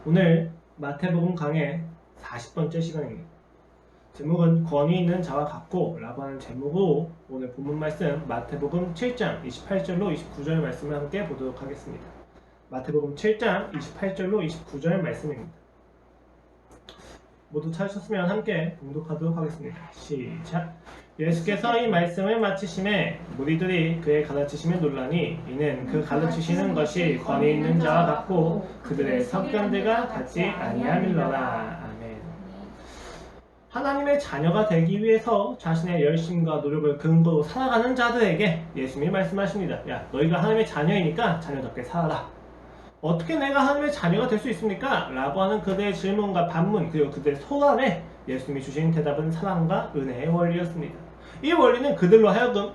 오늘 마태복음 강의 40번째 시간입니다. 제목은 권위 있는 자와 같고 라고 하는 제목으로 오늘 본문 말씀 마태복음 7장 28절로 29절 말씀을 함께 보도록 하겠습니다. 마태복음 7장 28절로 29절 말씀입니다. 모두 찾으셨으면 함께 봉독하도록 하겠습니다. 시작! 예수께서 이 말씀을 마치심에 무리들이 그의 가르치심에 놀라니 이는 그 가르치시는 것이 권위 있는 자와 같고 그들의 석견들과 같지 아니함일러라. 아멘. 하나님의 자녀가 되기 위해서 자신의 열심과 노력을 근거로 살아가는 자들에게 예수님이 말씀하십니다. 야, 너희가 하나님의 자녀이니까 자녀답게 살아라. 어떻게 내가 하나님의 자녀가 될 수 있습니까? 라고 하는 그들의 질문과 반문 그리고 그들의 소란에 예수님이 주신 대답은 사랑과 은혜의 원리였습니다. 이 원리는 그들로 하여금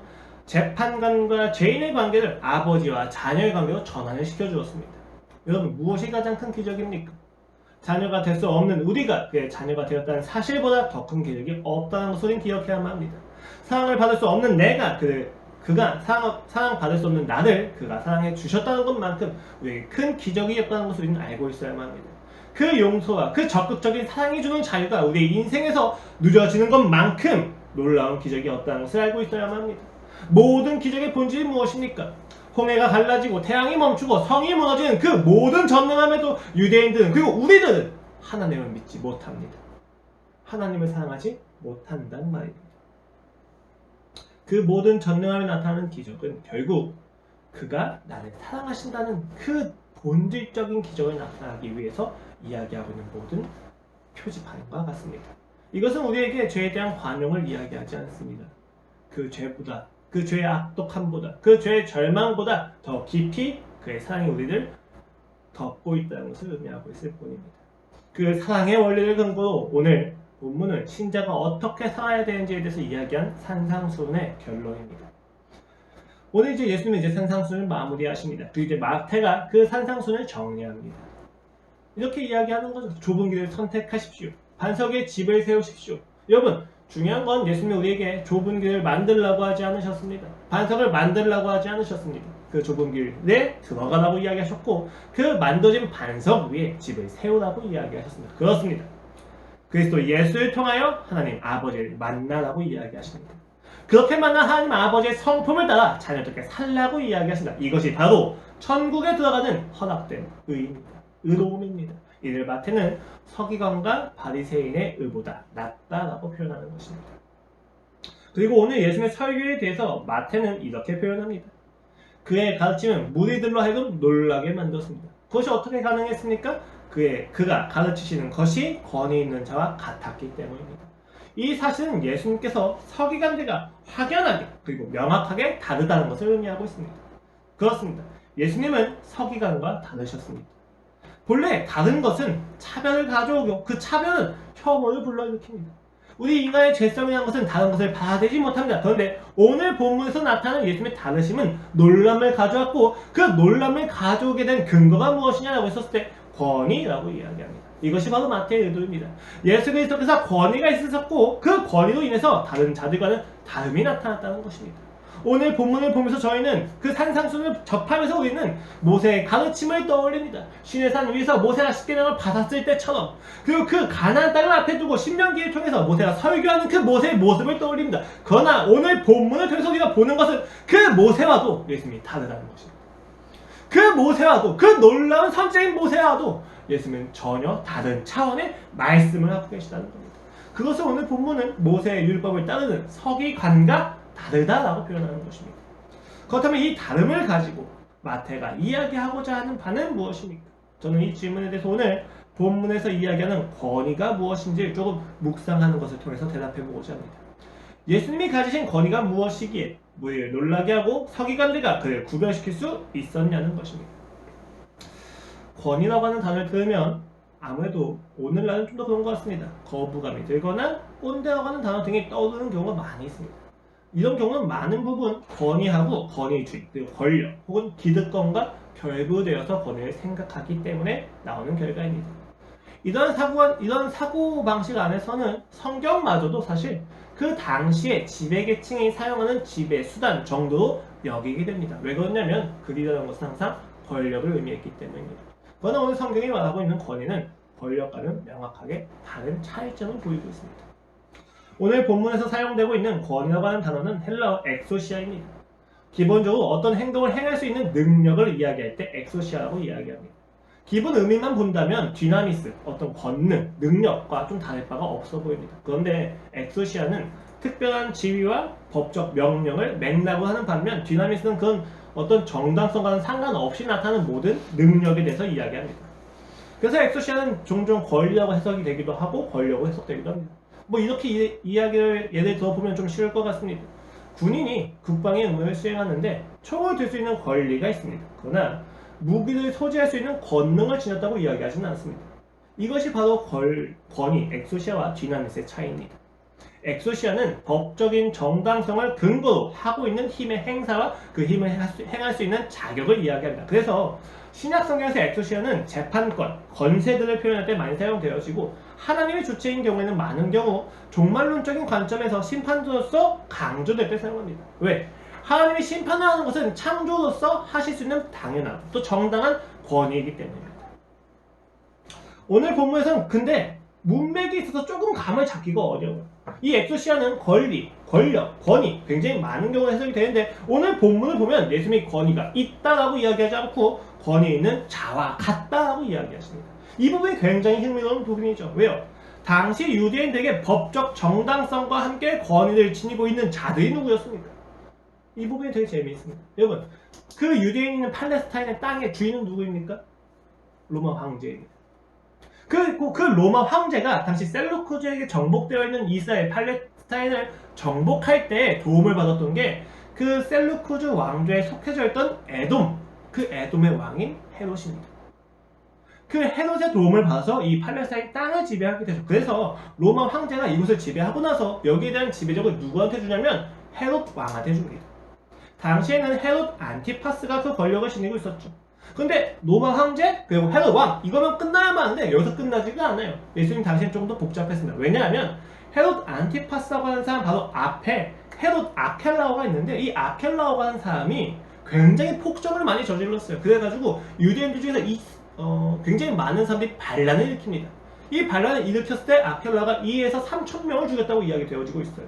재판관과 죄인의 관계를 아버지와 자녀의 관계로 전환을 시켜주었습니다. 여러분, 무엇이 가장 큰 기적입니까? 자녀가 될 수 없는 우리가 그의 자녀가 되었다는 사실보다 더 큰 기적이 없다는 것을 기억해야만 합니다. 사랑을 받을 수 없는 내가 그가 사랑받을 수 없는 나를 그가 사랑해 주셨다는 것만큼 우리에게 큰 기적이었다는 것을 우리는 알고 있어야만 합니다. 그 용서와 그 적극적인 사랑이 주는 자유가 우리의 인생에서 누려지는 것만큼 놀라운 기적이었다는 것을 알고 있어야만 합니다. 모든 기적의 본질이 무엇입니까? 홍해가 갈라지고 태양이 멈추고 성이 무너지는 그 모든 전능함에도 유대인들은 그리고 우리들은 하나님을 믿지 못합니다. 하나님을 사랑하지 못한단 말입니다. 그 모든 전능함에 나타나는 기적은 결국 그가 나를 사랑하신다는 그 본질적인 기적을 나타나기 위해서 이야기하고 있는 모든 표지판과 같습니다. 이것은 우리에게 죄에 대한 관용을 이야기하지 않습니다. 그 죄보다, 그 죄의 악독함보다, 그 죄의 절망보다 더 깊이 그의 사랑이 우리를 덮고 있다는 것을 의미하고 있을 뿐입니다. 그 사랑의 원리를 근거로 오늘 본문은 신자가 어떻게 살아야 되는지에 대해서 이야기한 산상수훈의 결론입니다. 오늘 이제 예수님은 산상수훈을 마무리하십니다. 그리고 이제 마태가 그 산상수훈을 정리합니다. 이렇게 이야기하는 거죠. 좁은 길을 선택하십시오. 반석에 집을 세우십시오. 여러분, 중요한 건 예수님이 우리에게 좁은 길을 만들라고 하지 않으셨습니다. 반석을 만들라고 하지 않으셨습니다. 그 좁은 길에 들어가라고 이야기하셨고 그 만들어진 반석 위에 집을 세우라고 이야기하셨습니다. 그렇습니다. 그리스도 예수를 통하여 하나님 아버지를 만나라고 이야기하십니다. 그렇게 만난 하나님 아버지의 성품을 따라 자녀들께 살라고 이야기하신다. 이것이 바로 천국에 들어가는 허락된 의입니다. 의로움입니다. 이를 마태는 서기관과 바리새인의 의보다 낫다라고 표현하는 것입니다. 그리고 오늘 예수님의 설교에 대해서 마태는 이렇게 표현합니다. 그의 가르침은 무리들로 하여금 놀라게 만들었습니다. 그것이 어떻게 가능했습니까? 그가 가르치시는 것이 권위 있는 자와 같았기 때문입니다. 이 사실은 예수님께서 서기관들과 확연하게 그리고 명확하게 다르다는 것을 의미하고 있습니다. 그렇습니다. 예수님은 서기관과 다르셨습니다. 본래 다른 것은 차별을 가져오고 그 차별은 혐오를 불러일으킵니다. 우리 인간의 죄성이라는 것은 다른 것을 받아들이지 못합니다. 그런데 오늘 본문에서 나타나는 예수님의 다르심은 놀람을 가져왔고 그 놀람을 가져오게 된 근거가 무엇이냐라고 했었을 때 권위라고 이야기합니다. 이것이 바로 마태의 의도입니다. 예수 그리스도께서 권위가 있으셨고 그 권위로 인해서 다른 자들과는 다름이 나타났다는 것입니다. 오늘 본문을 보면서 저희는 그 산상수훈을 접하면서 우리는 모세의 가르침을 떠올립니다. 신의 산 위에서 모세가 십계명을 받았을 때처럼 그리고 그 가나안 땅을 앞에 두고 신명기를 통해서 모세가 설교하는 그 모세의 모습을 떠올립니다. 그러나 오늘 본문을 통해서 우리가 보는 것은 그 모세와도 예수님이 다르다는 것입니다. 그 모세와도 그 놀라운 선지자인 모세와도 예수님은 전혀 다른 차원의 말씀을 하고 계시다는 겁니다. 그것을 오늘 본문은 모세의 율법을 따르는 서기관과 다르다라고 표현하는 것입니다. 그렇다면 이 다름을 가지고 마태가 이야기하고자 하는 바는 무엇입니까? 저는 이 질문에 대해서 오늘 본문에서 이야기하는 권위가 무엇인지 조금 묵상하는 것을 통해서 대답해보고자 합니다. 예수님이 가지신 권위가 무엇이기에 무리를 놀라게 하고 서기관들과 그를 구별시킬 수 있었냐는 것입니다. 권위라고 하는 단어를 들으면 아무래도 오늘날은 좀 더 그런 것 같습니다. 거부감이 들거나 꼰대라고 하는 단어 등이 떠오르는 경우가 많이 있습니다. 이런 경우는 많은 부분 권위하고 권위주의, 그리고 권력 혹은 기득권과 결부되어서 권위를 생각하기 때문에 나오는 결과입니다. 이런 사고방식 안에서는 성경마저도 사실 그 당시에 지배계층이 사용하는 지배 수단 정도로 여기게 됩니다. 왜 그러냐면 글이라는 것은 항상 권력을 의미했기 때문입니다. 그러나 오늘 성경이 말하고 있는 권위는 권력과는 명확하게 다른 차이점을 보이고 있습니다. 오늘 본문에서 사용되고 있는 권위라고 하는 단어는 헬라어 엑소시아입니다. 기본적으로 어떤 행동을 행할 수 있는 능력을 이야기할 때 엑소시아라고 이야기합니다. 기본 의미만 본다면 디나미스, 어떤 권능, 능력과 좀 다를 바가 없어 보입니다. 그런데 엑소시아는 특별한 지위와 법적 명령을 맥락으로 하는 반면 디나미스는 그런 어떤 정당성과는 상관없이 나타나는 모든 능력에 대해서 이야기합니다. 그래서 엑소시아는 종종 권리라고 해석이 되기도 하고 권력으로 해석되기도 합니다. 뭐 이렇게 이야기를 예를 들어보면 좀 쉬울 것 같습니다. 군인이 국방의 의무를 수행하는데 총을 들 수 있는 권리가 있습니다. 그러나 무기를 소지할 수 있는 권능을 지녔다고 이야기하지는 않습니다. 이것이 바로 권위, 엑소시아와 디나미스의 차이입니다. 엑소시아는 법적인 정당성을 근거로 하고 있는 힘의 행사와 그 힘을 행할 수 있는 자격을 이야기합니다. 그래서 신약 성경에서 엑소시아는 재판권, 권세들을 표현할 때 많이 사용되어지고 하나님의 주체인 경우에는 많은 경우 종말론적인 관점에서 심판자로서 강조될 때 사용합니다. 왜? 하나님이 심판을 하는 것은 창조로서 하실 수 있는 당연한 또 정당한 권위이기 때문입니다. 오늘 본문에서는 근데 문맥이 있어서 조금 감을 잡기가 어려워요. 이 엑소시아는 권리, 권력, 권위 굉장히 많은 경우에 해석이 되는데 오늘 본문을 보면 예수님이 권위가 있다라고 이야기하지 않고 권위 있는 자와 같다라고 이야기하십니다. 이 부분이 굉장히 흥미로운 부분이죠. 왜요? 당시 유대인들에게 법적 정당성과 함께 권위를 지니고 있는 자들이 누구였습니까? 이 부분이 되게 재미있습니다. 여러분, 그 유대인 있는 팔레스타인의 땅의 주인은 누구입니까? 로마 황제입니다. 그 로마 황제가 당시 셀루쿠즈에게 정복되어 있는 이스라엘 팔레스타인을 정복할 때 도움을 받았던 게 그 셀루쿠즈 왕조에 속해져 있던 에돔, 그 에돔의 왕인 헤롯입니다. 그 헤롯의 도움을 받아서 이 팔레스타인 땅을 지배하게 되죠. 그래서 로마 황제가 이곳을 지배하고 나서 여기에 대한 지배력을 누구한테 주냐면 헤롯 왕한테 줍니다. 당시에는 헤롯 안티파스가 그 권력을 지니고 있었죠. 근데 로마 황제 그리고 헤롯 왕 이거면 끝나야만 하는데 여기서 끝나지가 않아요. 예수님 당시엔 조금 더 복잡했습니다. 왜냐하면 헤롯 안티파스라고 하는 사람 바로 앞에 헤롯 아켈라오가 있는데 이 아켈라오가 하는 사람이 굉장히 폭정을 많이 저질렀어요. 그래가지고 유대인들 중에서 굉장히 많은 사람들이 반란을 일으킵니다. 이 반란을 일으켰을 때 아켈라가 2에서 3천 명을 죽였다고 이야기되어지고 있어요.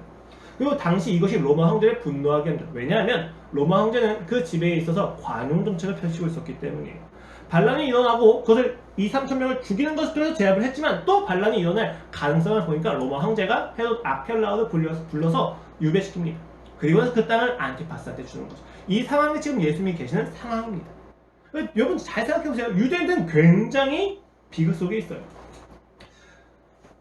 그리고 당시 이것이 로마 황제를 분노하게 합니다. 왜냐하면 로마 황제는 그 지배에 있어서 관용 정책을 펼치고 있었기 때문이에요. 반란이 일어나고 그것을 2, 3천 명을 죽이는 것을 통해서 제압을 했지만 또 반란이 일어날 가능성을 보니까 로마 황제가 헤롯 아켈라오를 불러서 유배시킵니다. 그리고 그 땅을 안티파스한테 주는 거죠. 이 상황이 지금 예수님이 계시는 상황입니다. 여러분 잘 생각해보세요. 유대인들은 굉장히 비극 속에 있어요.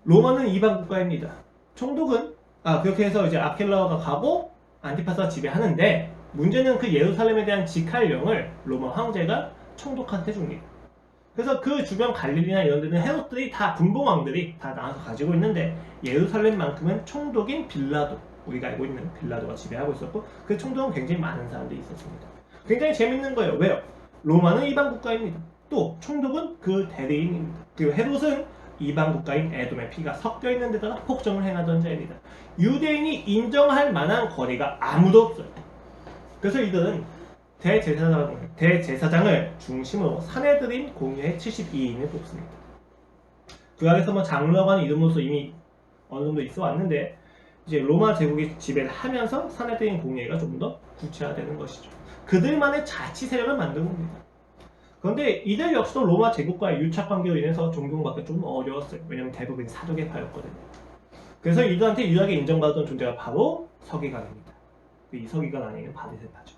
로마는 이방 국가입니다. 총독은 그렇게 해서 이제 아켈라오가 가고 안티파스가 지배하는데 문제는 그 예루살렘에 대한 직할령을 로마 황제가 총독한테 줍니다. 그래서 그 주변 갈릴리나 이런 데는 헤롯들이 다 분봉왕들이 다 나와서 가지고 있는데 예루살렘만큼은 총독인 빌라도, 우리가 알고 있는 빌라도가 지배하고 있었고 그 총독은 굉장히 많은 사람들이 있었습니다. 굉장히 재밌는 거예요. 왜요? 로마는 이방 국가입니다. 또 총독은 그 대리인입니다. 그리고 헤롯은 이방 국가인 에돔의 피가 섞여 있는 데다가 폭정을 행하던 자입니다. 유대인이 인정할 만한 권위가 아무도 없어요. 그래서 이들은 대제사장을 중심으로 사내들인 공의회 72인을 뽑습니다. 그 안에서 뭐 장로라고 하는 이름으로서 이미 어느 정도 있어 왔는데 이제 로마 제국이 지배를 하면서 사내들인 공의회가 좀 더 구체화되는 것이죠. 그들만의 자치 세력을 만든 겁니다. 그런데 이들 역시도 로마 제국과의 유착 관계로 인해서 존경받기 좀 어려웠어요. 왜냐하면 대부분이 사도계파였거든요. 그래서 이들한테 유일하게 인정받았던 존재가 바로 서기관입니다. 이 서기관 아니면 바리새파죠.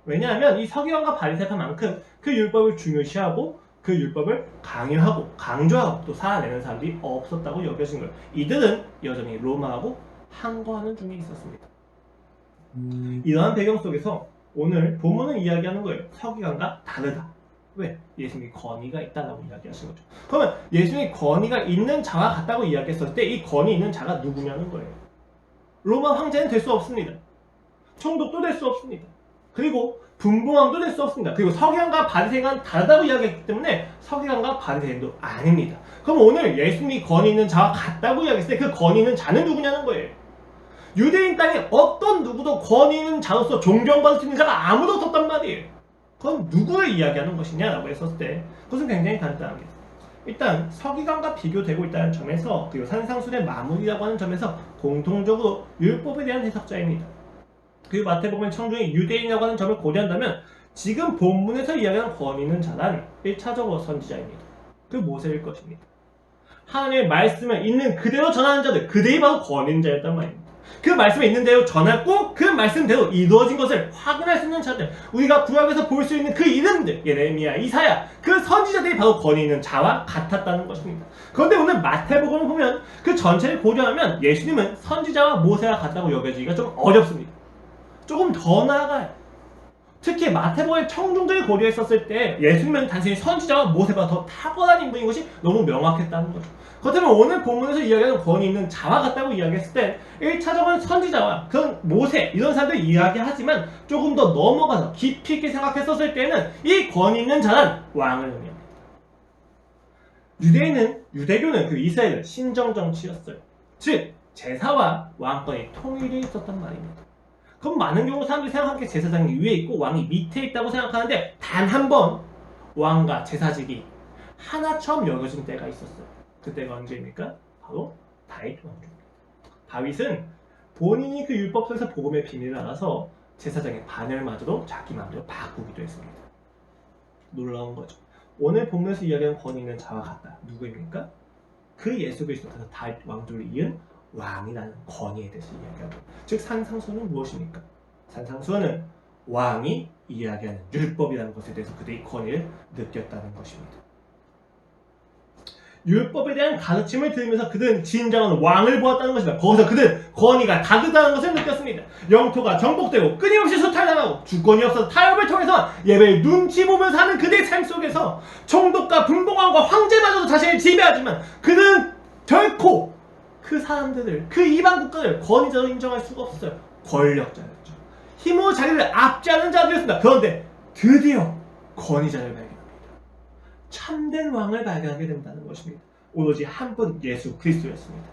왜냐하면 이 서기관과 바리새파만큼 그 율법을 중요시하고 그 율법을 강요하고 강조하고 또 살아내는 사람들이 없었다고 여겨진 거예요. 이들은 여전히 로마하고 항거하는 중에 있었습니다. 이러한 배경 속에서 오늘 본문은 이야기하는 거예요. 서기관과 다르다. 왜? 예수님이 권위가 있다라고 이야기하신 거죠. 그러면 예수님이 권위가 있는 자와 같다고 이야기했을 때 이 권위 있는 자가 누구냐는 거예요. 로마 황제는 될 수 없습니다. 총독도 될 수 없습니다. 그리고 분봉왕도 될 수 없습니다. 그리고 서기관과 바리새인과는 다르다고 이야기했기 때문에 서기관과 바리새인도 아닙니다. 그럼 오늘 예수님이 권위 있는 자와 같다고 이야기했을 때 그 권위 있는 자는 누구냐는 거예요. 유대인 땅에 어떤 누구도 권위 있는 자로서 존경받을 수 있는 자가 아무도 없었단 말이에요. 그건 누구를 이야기하는 것이냐라고 했었을 때 그것은 굉장히 간단합니다. 일단 서기관과 비교되고 있다는 점에서 그리고 산상순의 마무리라고 하는 점에서 공통적으로 율법에 대한 해석자입니다. 그리고 마태복음 청중이 유대인이라고 하는 점을 고려한다면 지금 본문에서 이야기하는 권위 있는 자란 1차적으로 선지자입니다. 그 모세일 것입니다. 하나님의 말씀을 있는 그대로 전하는 자들, 그들이 바로 권위 있는 자였단 말입니다. 그 말씀에 있는 대로 전하고 그 말씀대로 이루어진 것을 확인할 수 있는 자들, 우리가 구약에서 볼 수 있는 그 이름들, 예레미야, 이사야, 그 선지자들이 바로 권위 있는 자와 같았다는 것입니다. 그런데 오늘 마태복음을 보면 그 전체를 고려하면 예수님은 선지자와 모세와 같다고 여겨지기가 좀 어렵습니다. 조금 더 나아가요. 특히 마태복음의 청중들을 고려했었을 때 예수님은 단순히 선지자와 모세보다 더 탁월한 인물인 것이 너무 명확했다는 거죠. 그렇다면 오늘 본문에서 이야기하는 권위 있는 자와 같다고 이야기했을 때 1차적으로 선지자와 그런 모세 이런 사람들 이야기하지만 조금 더 넘어가서 깊이 있게 생각했었을 때는 이 권위 있는 자란 왕을 의미합니다. 유대교는 그 이스라엘의 신정정치였어요. 즉 제사와 왕권이 통일되어 있었단 말입니다. 그럼 많은 경우 사람들이 생각하는 게 제사장이 위에 있고 왕이 밑에 있다고 생각하는데 단 한 번 왕과 제사직이 하나처럼 여겨진 때가 있었어요. 그때가 언제입니까? 바로 다윗 왕조입니다. 다윗은 본인이 그 율법서에서 복음의 비밀을 알아서 제사장의 반열마저도 자기 마음대로 바꾸기도 했습니다. 놀라운 거죠. 오늘 본문에서 이야기하는 권위 있는 자와 같다. 누구입니까? 그 예수 그리스도께서 다윗 왕조를 이은 왕이라는 권위에 대해서 이야기하고, 즉 산상수는 무엇입니까? 산상수는 왕이 이야기하는 율법이라는 것에 대해서 그들이 권위를 느꼈다는 것입니다. 율법에 대한 가르침을 들으면서 그들은 진정한 왕을 보았다는 것입니다. 거기서 그들은 권위가 다르다는 것을 느꼈습니다. 영토가 정복되고 끊임없이 수탈당하고 주권이 없어서 타협을 통해서 예배를 눈치 보면서 하는 그들의 삶 속에서 총독과 분봉왕과 황제마저도 자신을 지배하지만 그들은 결코 그 사람들을, 그 이방 국가를 권위자로 인정할 수가 없었어요. 권력자였죠. 힘으로 자기를 압제하는 자들이었습니다. 그런데 드디어 권위자를 발견합니다. 참된 왕을 발견하게 된다는 것입니다. 오로지 한 분 예수 그리스도였습니다.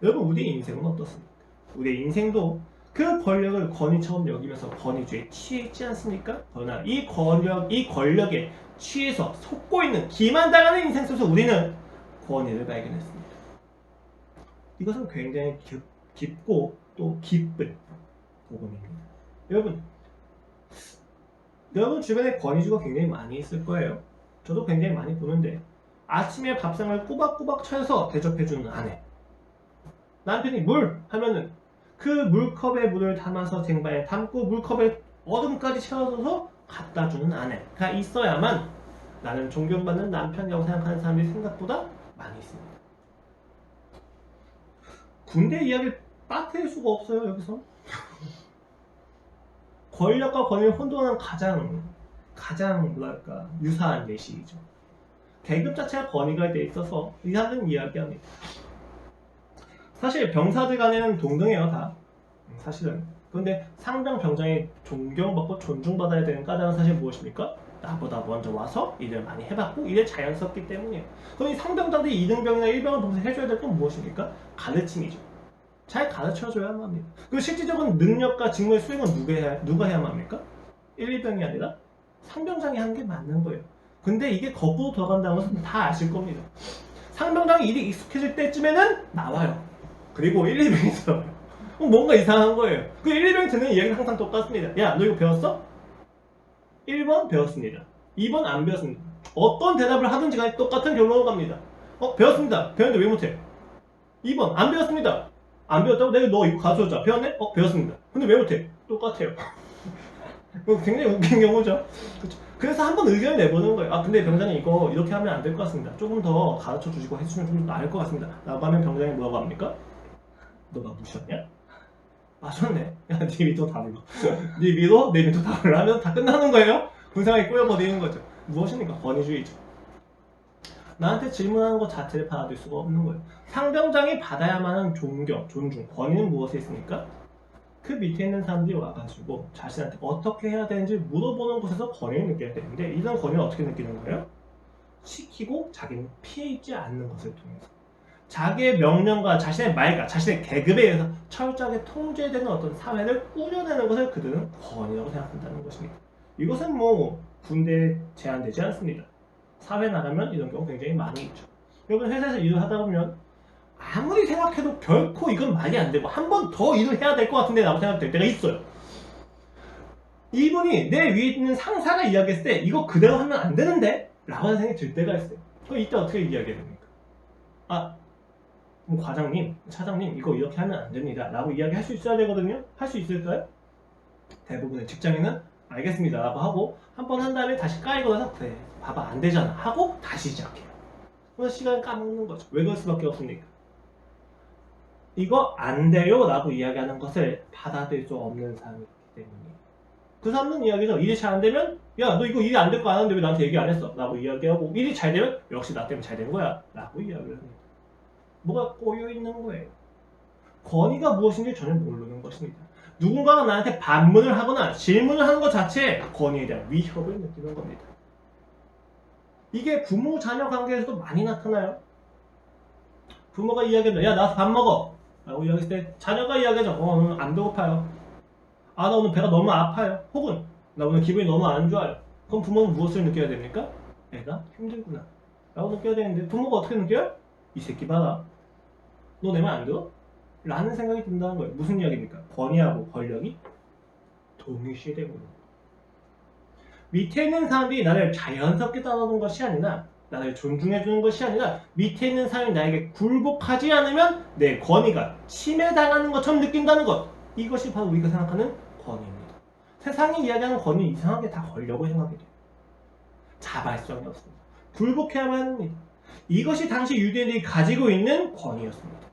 여러분, 우리의 인생은 어떻습니까? 우리의 인생도 그 권력을 권위처럼 여기면서 권위주의에 취해 있지 않습니까? 그러나 이 권력에 취해서 속고 있는 기만당하는 인생 속에서 우리는 권위를 발견했습니다. 이것은 굉장히 깊고 또 기쁜 복음입니다. 여러분 주변에 권위주가 굉장히 많이 있을 거예요. 저도 굉장히 많이 보는데 아침에 밥상을 꼬박꼬박 차려서 대접해주는 아내, 남편이 물 하면은 그 물컵에 물을 담아서 쟁반에 담고 물컵에 얼음까지 채워서 갖다주는 아내가 있어야만 나는 존경받는 남편이라고 생각하는 사람들이 생각보다 많이 있습니다. 군대 이야기를 빠뜨릴 수가 없어요. 여기서 권력과 권위를 혼돈하는 가장 뭐랄까 유사한 예시이죠. 계급 자체가 권위가 돼 있어서 의사들은 이야기합니다. 사실 병사들 간에는 동등해요, 다. 사실은. 그런데 상병 병장이 존경받고 존중받아야 되는 까닭은 사실 무엇입니까? 나보다 먼저 와서 일을 많이 해봤고 일에 자연스럽기 때문이에요. 그럼 이 상병자들이 2등병이나 1병을 동시에 해줘야 될 건 무엇입니까? 가르침이죠. 잘 가르쳐줘야만 합니다. 그 실질적인 능력과 직무의 수행은 누가 해야만 합니까? 1, 2병이 아니라 상병장이 하는 게 맞는 거예요. 근데 이게 거꾸로 돌아간다는 것은 다 아실 겁니다. 상병장이 일이 익숙해질 때쯤에는 나와요. 그리고 1, 2병이 들어요. 뭔가 이상한 거예요. 그 1, 2병이 듣는 이야기는 항상 똑같습니다. 야, 너 이거 배웠어? 1번 배웠습니다. 2번 안 배웠습니다. 어떤 대답을 하든지 간에 똑같은 결론으로 갑니다. 배웠습니다. 배웠는데 왜 못해? 2번 안 배웠습니다. 안 배웠다고? 내가 너 이거 가르쳐줬잖아. 배웠네? 배웠습니다. 근데 왜 못해? 똑같아요. 굉장히 웃긴 경우죠. 그렇죠? 그래서 한번 의견을 내보는 거예요. 근데 병장님 이거 이렇게 하면 안 될 것 같습니다. 조금 더 가르쳐 주시고 해주시면 좀 나을 것 같습니다. 라고 하면 병장이 뭐라고 합니까? 너 나 무시했냐? 좋네. 야, 네 밑도 다 불러. 네 밑도 내 밑도 다 불러 하면 다 끝나는 거예요. 군상이 꼬여버리는 거죠. 무엇입니까? 권위주의죠. 나한테 질문하는 것 자체를 받아들일 수가 없는 거예요. 상병장이 받아야만 하는 존중, 권위는 무엇에 있습니까? 그 밑에 있는 사람들이 와가지고 자신한테 어떻게 해야 되는지 물어보는 곳에서 권위를 느껴야 되는데, 이런 권위를 어떻게 느끼는 거예요? 시키고 자기는 피해 있지 않는 것을 통해서 자기의 명령과 자신의 말과 자신의 계급에 의해서 철저하게 통제되는 어떤 사회를 꾸려내는 것을 그들은 권위라고 생각한다는 것입니다. 이것은 뭐 군대에 제한되지 않습니다. 사회 나가면 이런 경우 굉장히 많이 있죠. 여러분 회사에서 일을 하다 보면 아무리 생각해도 결코 이건 말이 안 되고 한 번 더 일을 해야 될 것 같은데 라고 생각될 때가 있어요. 이분이 내 위에 있는 상사가 이야기했을 때 이거 그대로 하면 안 되는데? 라고 하는 생각이 들 때가 있어요. 그럼 이때 어떻게 이야기해야 됩니까? 아, 뭐 과장님, 차장님 이거 이렇게 하면 안 됩니다 라고 이야기할 수 있어야 되거든요. 할 수 있을까요? 대부분의 직장인은 알겠습니다 라고 하고 한 번 한 다음에 다시 까이고 나서 그래 봐봐 안 되잖아 하고 다시 시작해요. 그래서 시간 까먹는 거죠. 왜 그럴 수밖에 없습니까? 이거 안 돼요 라고 이야기하는 것을 받아들일 수 없는 사람이기 때문에 그 사람은 이야기죠. 일이 잘 안 되면 야 너 이거 일이 안 될 거 아는데 왜 나한테 얘기 안 했어? 라고 이야기하고 일이 잘 되면 역시 나 때문에 잘 된 거야 라고 이야기를 합니다. 뭐가 꼬여있는 거예요. 권위가 무엇인지 전혀 모르는 것입니다. 누군가가 나한테 반문을 하거나 질문을 하는 것 자체에 권위에 대한 위협을 느끼는 겁니다. 이게 부모 자녀 관계에서도 많이 나타나요. 부모가 이야기한다. 야 나와서 밥 먹어 라고 이야기했을 때 자녀가 이야기하죠. 오늘 안 배고파요. 아 나 오늘 배가 너무 아파요. 혹은 나 오늘 기분이 너무 안 좋아요. 그럼 부모는 무엇을 느껴야 됩니까? 애가 힘들구나 라고 느껴야 되는데 부모가 어떻게 느껴요? 이 새끼 봐라 너 내 말 안 들어? 라는 생각이 든다는 거예요. 무슨 이야기입니까? 권위하고 권력이 동일시되고 있는 거예요. 밑에 있는 사람들이 나를 자연스럽게 따라오는 것이 아니라 나를 존중해주는 것이 아니라 밑에 있는 사람이 나에게 굴복하지 않으면 내 권위가 침해당하는 것처럼 느낀다는 것, 이것이 바로 우리가 생각하는 권위입니다. 세상이 이야기하는 권위 이상하게 다 권력을 생각해 돼요. 자발성이 없습니다. 굴복해야만 합니다. 이것이 당시 유대인들이 가지고 있는 권위였습니다.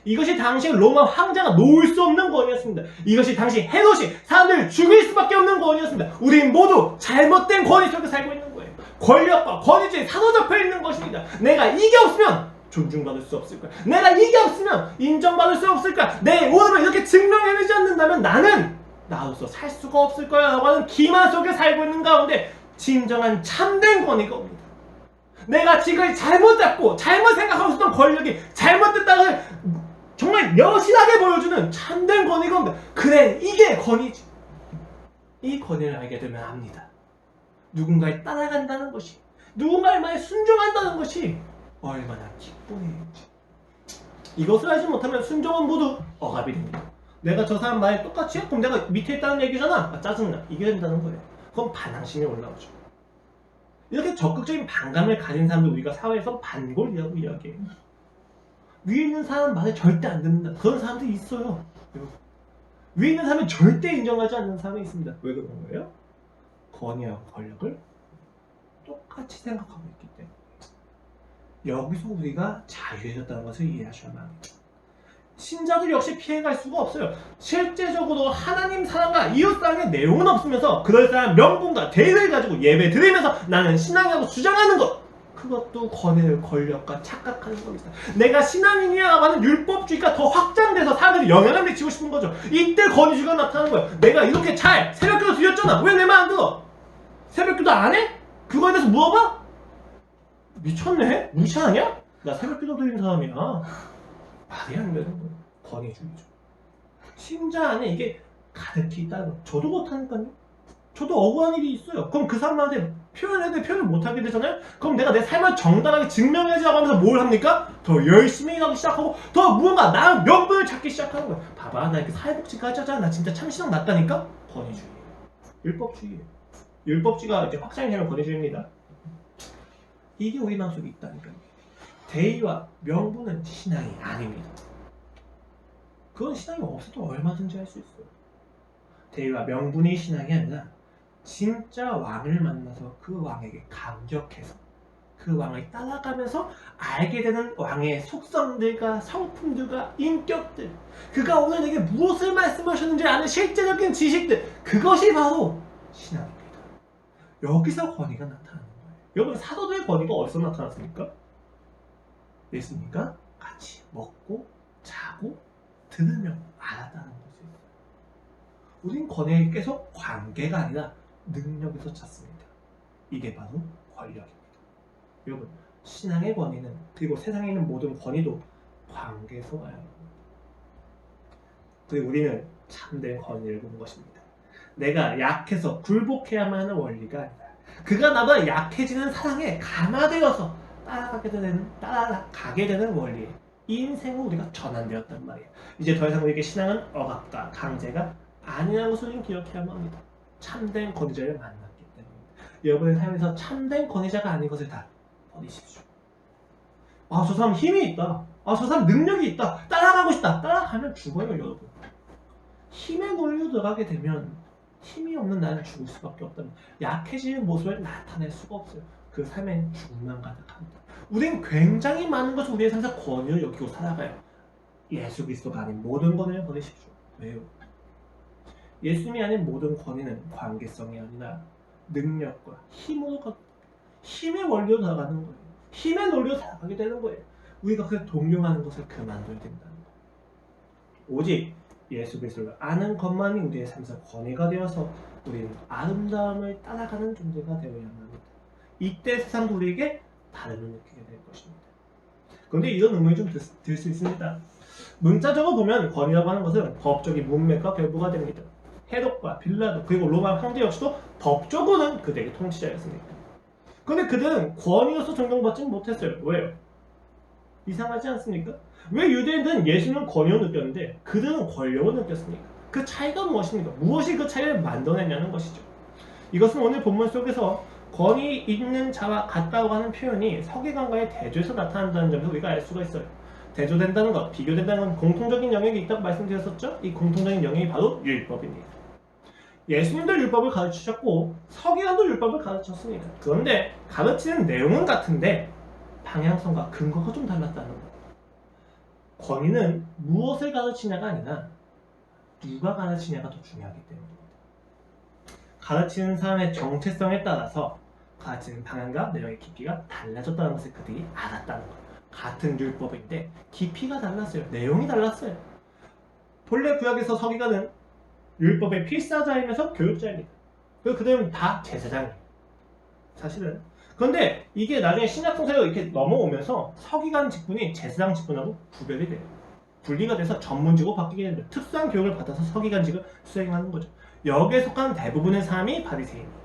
이것이 당시 로마 황제가 놓을 수 없는 권위였습니다. 이것이 당시 헤롯이 사람들을 죽일 수밖에 없는 권위였습니다. 우린 모두 잘못된 권위 속에 살고 있는 거예요. 권력과 권위주의에 사로잡혀 있는 것입니다. 내가 이게 없으면 존중받을 수 없을 거야. 내가 이게 없으면 인정받을 수 없을 거야. 내 오늘을 이렇게 증명해내지 않는다면 나는 나로서 살 수가 없을 거야 라고 하는 기만 속에 살고 있는 가운데 진정한 참된 권위가 옵니다. 내가 지금 잘못 잡고 잘못 생각하고 있었던 권력이 잘못됐다는 정말 여실하게 보여주는 참된 권위가 옵니다. 그래 이게 권위지. 이 권위를 알게 되면 압니다. 누군가에 따라간다는 것이, 누군가의 말에 순종한다는 것이 얼마나 기쁨인지. 이것을 알지 못하면 순종은 모두 억압이 됩니다. 내가 저 사람 말에 똑같이 해? 그럼 내가 밑에 있다는 얘기잖아. 아, 짜증나. 이게 된다는 거예요. 그럼 반항심이 올라오죠. 이렇게 적극적인 반감을 가진 사람들 우리가 사회에서 반골이라고 이야기해요. 위에 있는 사람 말에 절대 안 듣는다. 그런 사람들이 있어요. 위에 있는 사람은 절대 인정하지 않는 사람이 있습니다. 왜 그런 거예요? 권위와 권력을 똑같이 생각하고 있기 때문에. 여기서 우리가 자유해졌다는 것을 이해하셔야만 합니다. 신자들 역시 피해갈 수가 없어요. 실제적으로 하나님 사랑과 이웃 사랑의 내용은 없으면서 그럴싸한 명분과 대의를 가지고 예배 드리면서 나는 신앙이라고 주장하는 것, 그것도 권위를 권력과 착각하는 겁니다. 내가 신앙인이라고 하는 율법주의가 더 확장돼서 사람들이 영향을 미치고 싶은 거죠. 이때 권위주의가 나타나는 거예요. 내가 이렇게 잘 새벽기도 드렸잖아. 왜 내 말 안 들어? 새벽기도 안 해? 그거에 대해서 물어봐? 미쳤네? 무시하냐? 나 새벽기도 드리는 사람이야. 말이 안 되는 거예요. 권위주의죠. 신자 안에 이게 가득히 있다는 거. 저도 못하니까요. 저도 억울한 일이 있어요. 그럼 그 사람한테 표현해야 돼. 표현을 못하게 되잖아요. 그럼 내가 내 삶을 정당하게 증명해주라고 하면서 뭘 합니까? 더 열심히 일하기 시작하고 더 무언가 나의 명분을 찾기 시작하는 거야. 봐봐 나 이렇게 사회복지까지 하잖아. 나 진짜 참 신앙 났다니까? 권위주의예요. 율법주의예요. 율법주의가 이제 확장이 되면 권위주의입니다. 이게 우리 마음속에 있다니까요. 대의와 명분은 신앙이 아닙니다. 그건 신앙이 없어도 얼마든지 할 수 있어요. 대의와 명분이 신앙이 아니라 진짜 왕을 만나서 그 왕에게 감격해서 그 왕을 따라가면서 알게 되는 왕의 속성들과 성품들과 인격들, 그가 오늘 내게 무엇을 말씀하셨는지 아는 실제적인 지식들, 그것이 바로 신앙입니다. 여기서 권위가 나타나는 거예요. 여러분 사도들의 권위가 어디서 나타났습니까? 예수님과 같이 먹고 자고 들으며 알았다는 것이에요. 우린 권위에 계속 관계가 아니라 능력에서 찾습니다. 이게 바로 권력입니다. 여러분 신앙의 권위는, 그리고 세상에 있는 모든 권위도 관계에서 와야 합니다. 그리고 우리는 참된 권위를 본 것입니다. 내가 약해서 굴복해야만 하는 원리가 아니라 그가 나보다 약해지는 사랑에 감화되어서 따라가게 되는 원리. 이 인생을 우리가 전환되었단 말이에요. 이제 더 이상 우리에게 신앙은 억압과 강제가 아니라는 것을 우리는 기억해야만 합니다. 참된 권위자를 만났기 때문입니다. 여러분의 삶에서 참된 권위자가 아닌 것을 다 버리십시오. 아, 저 사람 힘이 있다. 아, 저 사람 능력이 있다. 따라가고 싶다. 따라가면 죽어요, 여러분. 힘에 놀려 들어가게 되면 힘이 없는 나는 죽을 수밖에 없다면 약해지는 모습을 나타낼 수가 없어요. 그 삶엔 죽음만 가득합니다. 우린 굉장히 많은 것을 우리의 삶에서 권위를 여기고 살아가요. 예수 그리스도가 아닌 모든 권위를 버리십시오. 왜요? 예수님이 아닌 모든 권위는 관계성이 아니라 능력과 힘으로 힘의 원리로 나가는 거예요. 힘의 논리로 살아가게 되는 거예요. 우리가 그걸 동경하는 것을 그만둬야 된다는 거예요. 오직 예수 그리스도를 아는 것만이 우리의 삶에서 권위가 되어서 우리는 아름다움을 따라가는 존재가 되어야만 합니다. 이때 세상도 우리에게 다름을 느끼게 될 것입니다. 그런데 이런 의문이 좀 들 수 있습니다. 문자적으로 보면 권위라고 하는 것은 법적인 문맥과 결부가 됩니다. 헤롯과 빌라도 그리고 로마 황제 역시도 법적으로는 그들의 통치자였습니다. 그런데 그들은 권위로서 존경받지 못했어요. 왜요? 이상하지 않습니까? 왜 유대인들은 예수님은 권위로 느꼈는데 그들은 권력을 느꼈습니까? 그 차이가 무엇입니까? 무엇이 그 차이를 만들어내냐는 것이죠. 이것은 오늘 본문 속에서 권위 있는 자와 같다고 하는 표현이 서기관과의 대조에서 나타난다는 점에서 우리가 알 수가 있어요. 대조된다는 것, 비교된다는 건 공통적인 영역이 있다고 말씀드렸었죠? 이 공통적인 영역이 바로 율법입니다. 예수님도 율법을 가르치셨고 서기관도 율법을 가르쳤습니다. 그런데 가르치는 내용은 같은데 방향성과 근거가 좀 달랐다는 거예요. 권위는 무엇을 가르치냐가 아니라 누가 가르치냐가 더 중요하기 때문입니다. 가르치는 사람의 정체성에 따라서 가르치는 방향과 내용의 깊이가 달라졌다는 것을 그들이 알았다는 거예요. 같은 율법인데 깊이가 달랐어요. 내용이 달랐어요. 본래 구약에서 서기관은 율법의 필사자이면서 교육자입니다. 그리고 그들은 다 제사장이에요. 사실은. 그런데 이게 나중에 신약 성서로 이렇게 넘어오면서 서기관 직분이 제사장 직분하고 구별이 돼요. 분리가 돼서 전문직으로 바뀌게 됩니다. 특수한 교육을 받아서 서기관직을 수행하는 거죠. 여기에 속한 대부분의 사람이 바리새인이에요.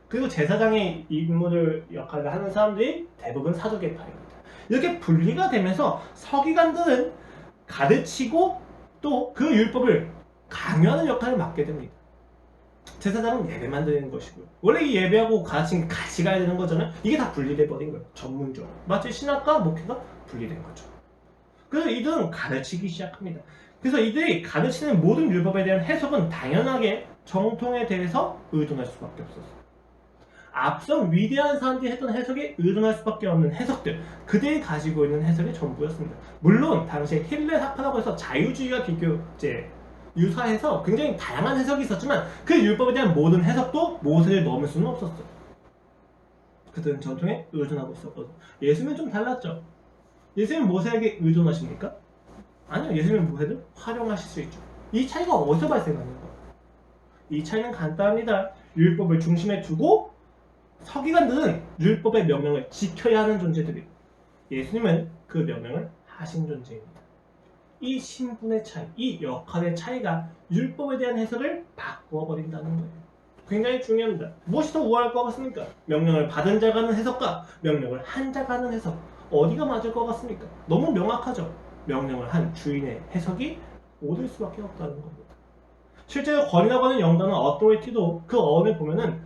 그리고 제사장의 임무를 역할을 하는 사람들이 대부분 사두개파입니다. 이렇게 분리가 되면서 서기관들은 가르치고 또 그 율법을 강요하는 역할을 맡게 됩니다. 제사장은 예배만 드리는 것이고요. 원래 이 예배하고 가르치는 게 같이 가야 되는 거잖아요. 이게 다 분리돼 버린 거예요. 전문적으로. 마치 신학과 목회가 분리된 거죠. 그래서 이들은 가르치기 시작합니다. 그래서 이들이 가르치는 모든 율법에 대한 해석은 당연하게 정통에 대해서 의존할 수밖에 없었어요. 앞선 위대한 사람들이 했던 해석에 의존할 수밖에 없는 해석들, 그들이 가지고 있는 해석이 전부였습니다. 물론 당시에 힐렐학파라고 해서 자유주의가 유사해서 굉장히 다양한 해석이 있었지만 그 율법에 대한 모든 해석도 모세를 넘을 수는 없었어요. 그들은 전통에 의존하고 있었거든요. 예수님은 좀 달랐죠. 예수님은 모세에게 의존하십니까? 아니요. 예수님은 모세를 활용하실 수 있죠. 이 차이가 어디서 발생하는 거예요? 이 차이는 간단합니다. 율법을 중심에 두고 서기관들은 율법의 명령을 지켜야 하는 존재들이고 예수님은 그 명령을 하신 존재입니다. 이 신분의 차이, 이 역할의 차이가 율법에 대한 해석을 바꾸어 버린다는 거예요. 굉장히 중요합니다. 무엇이 더 우아할 것 같습니까? 명령을 받은 자가 하는 해석과 명령을 한 자가 하는 해석, 어디가 맞을 것 같습니까? 너무 명확하죠. 명령을 한 주인의 해석이 옳을 수밖에 없다는 겁니다. 실제로 권위라고 하는 영단어 authority도 그 어원을 보면은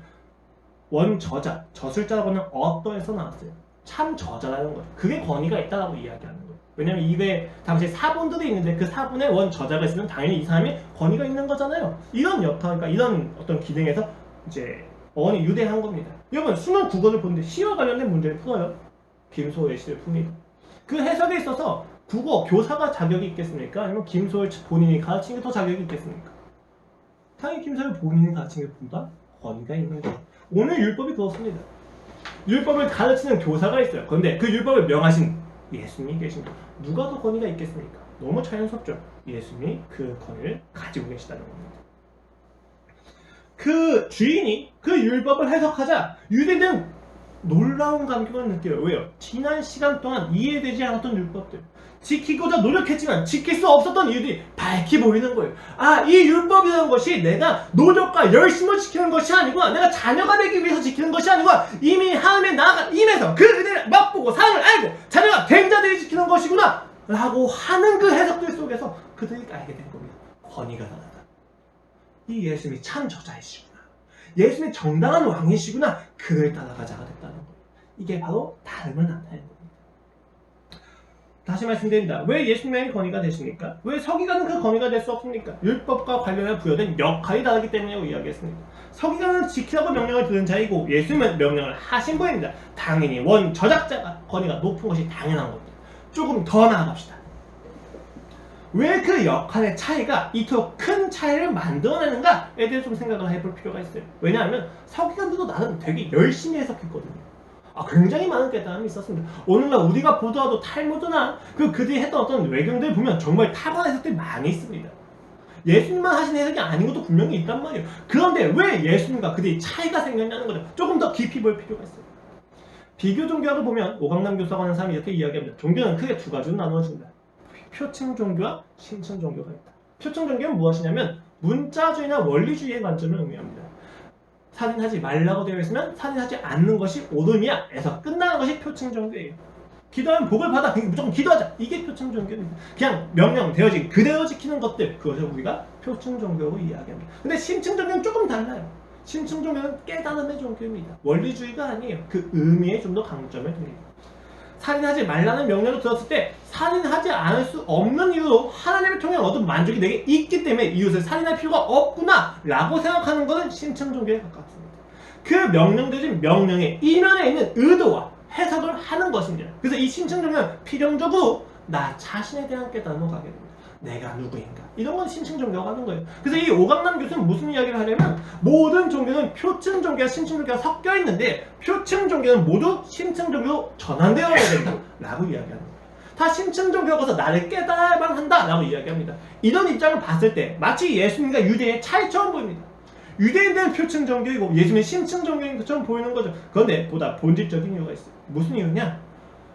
원저자, 저술자라고 하는 어떠에서 나왔어요. 참 저자라는 거예요. 그게 권위가 있다라고 이야기하는 거예요. 왜냐면 이게 당시에 사본들이 있는데 그 사본에 원저자가 있으면 당연히 이 사람이 권위가 있는 거잖아요. 이런 역할, 그러니까 이런 어떤 기능에서 이제 어원이 유대한 겁니다. 여러분 수능 국어를 보는데 시와 관련된 문제를 풀어요. 김소월 씨를 풉니다. 그 해석에 있어서 국어 교사가 자격이 있겠습니까? 아니면 김소월 본인이 가르친 게 더 자격이 있겠습니까? 당연히 김소월 본인이 가르친 게 보다 권위가 있는 거예요. 오늘 율법이 그렇습니다. 율법을 가르치는 교사가 있어요. 그런데 그 율법을 명하신 예수님이 계십니다. 누가 더 권위가 있겠습니까? 너무 자연스럽죠. 예수님이 그 권위를 가지고 계시다는 겁니다. 그 주인이 그 율법을 해석하자 유대인들은 놀라운 감격을 느껴요. 왜요? 지난 시간 동안 이해되지 않았던 율법들, 지키고자 노력했지만 지킬 수 없었던 이유들이 밝히 보이는 거예요. 아, 이 율법이라는 것이 내가 노력과 열심을 지키는 것이 아니고, 내가 자녀가 되기 위해서 지키는 것이 아니고, 이미 하나님의 나아가 임해서 그 은혜를 맛보고 사랑을 알고 자녀가 된 자들이 지키는 것이구나 라고 하는 그 해석들 속에서 그들이 알게 된 겁니다. 권위가 다르다. 이 예수님이 참 저자이시구나, 예수님이 정당한 왕이시구나, 그를 따라가자가 됐다는 거예요. 이게 바로 다름을 나타내는 겁니다. 다시 말씀드립니다. 왜 예수님의 권위가 되십니까? 왜 서기관은 그 권위가 될 수 없습니까? 율법과 관련해 부여된 역할이 다르기 때문이라고 이야기했습니다. 서기관은 지키라고 명령을 들은 자이고 예수님은 명령을 하신 분입니다. 당연히 원저작자가 권위가 높은 것이 당연한 겁니다. 조금 더 나아갑시다. 왜 그 역할의 차이가 이토록 큰 차이를 만들어내는가에 대해 좀 생각을 해볼 필요가 있어요. 왜냐하면 서기관들도 나름 되게 열심히 해석했거든요. 굉장히 많은 깨달음이 있었습니다. 오늘날 우리가 보더라도 탈무드나 그들이 했던 어떤 외경들을 보면 정말 탁월한 해석들이 많이 있습니다. 예수님만 하신 해석이 아닌 것도 분명히 있단 말이에요. 그런데 왜 예수님과 그들이 차이가 생겼냐는 거죠. 조금 더 깊이 볼 필요가 있어요. 비교 종교학을 보면 오강남 교수라고 하는 사람이 이렇게 이야기합니다. 종교는 크게 두 가지로 나누어진다. 표층 종교와 심층 종교가 있다. 표층 종교는 무엇이냐면 문자주의나 원리주의의 관점을 의미합니다. 살인하지 말라고 되어 있으면 살인하지 않는 것이 옳음이야 에서 끝나는 것이 표층 종교예요. 기도하면 복을 받아, 그러니까 무조건 기도하자, 이게 표층 종교입니다. 그냥 명령되어진 그대로 지키는 것들, 그것을 우리가 표층 종교로 이야기합니다. 근데 심층 종교는 조금 달라요. 심층 종교는 깨달음의 종교입니다. 원리주의가 아니에요. 그 의미에 좀 더 강점을 둡니다. 살인하지 말라는 명령을 들었을 때 살인하지 않을 수 없는 이유로 하나님을 통해 얻은 만족이 내게 있기 때문에 이웃을 살인할 필요가 없구나 라고 생각하는 것은 심층 종교에 가깝습니다. 그 명령되진 명령의 이면에 있는 의도와 해석을 하는 것입니다. 그래서 이 심층 종교는 필연적으로 나 자신에 대한 깨달음으로 가게 됩니다. 내가 누구인가, 이런 건 심층 종교가 하는 거예요. 그래서 이 오강남 교수는 무슨 이야기를 하냐면 모든 종교는 표층 종교와 심층 종교가 섞여 있는데 표층 종교는 모두 심층 종교로 전환되어야 된다 라고 이야기하는 거예요. 다 심층 종교가 나를 깨달아야만 한다 라고 이야기합니다. 이런 입장을 봤을 때 마치 예수님과 유대인의 차이처럼 보입니다. 유대인들은 표층 종교이고 예수님은 심층 종교인 것처럼 보이는 거죠. 그런데 보다 본질적인 이유가 있어요. 무슨 이유냐?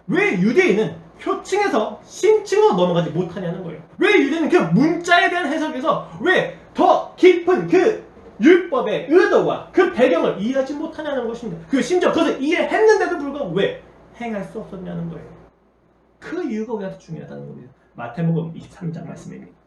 왜 유대인은 표층에서 심층으로 넘어가지 못하냐는 거예요. 왜 유대인은 그 문자에 대한 해석에서 왜 더 깊은 그 율법의 의도와 그 배경을 이해하지 못하냐는 것입니다. 그 심지어 그것을 이해했는데도 불구하고 왜 행할 수 없었냐는 거예요. 그 이유가 우리한테 중요하다는 겁니다. 마태복음 23장 말씀입니다.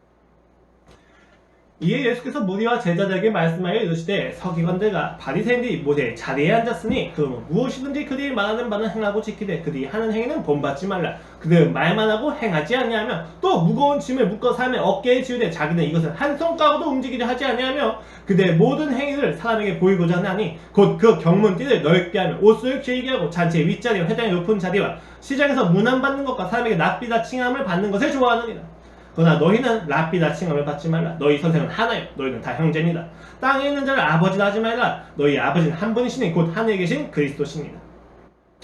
이에 예수께서 무리와 제자들에게 말씀하여 이르시되 서기관들과 바리새인들이 모세의 자리에 앉았으니 그러면 무엇이든지 그들이 말하는 바는 행하고 지키되 그들이 하는 행위는 본받지 말라. 그들은 말만 하고 행하지 아니하며 또 무거운 짐을 묶어 사람의 어깨에 지우되 자기는 이것을 한 손가락도 움직이려 하지 아니하며 그들의 모든 행위를 사람에게 보이고자 하나니 곧 그 경문띠를 넓게 하며 옷을 길게 하고 잔치의 윗자리와 회당의 높은 자리와 시장에서 문안받는 것과 사람에게 납비다 칭함을 받는 것을 좋아하느니라. 그러나 너희는 랍비다 칭함을 받지 말라. 너희 선생은 하나요. 너희는 다 형제니라. 땅에 있는 자를 아버지라 하지 말라. 너희 아버지는 한 분이시니 곧 하늘에 계신 그리스도시니라.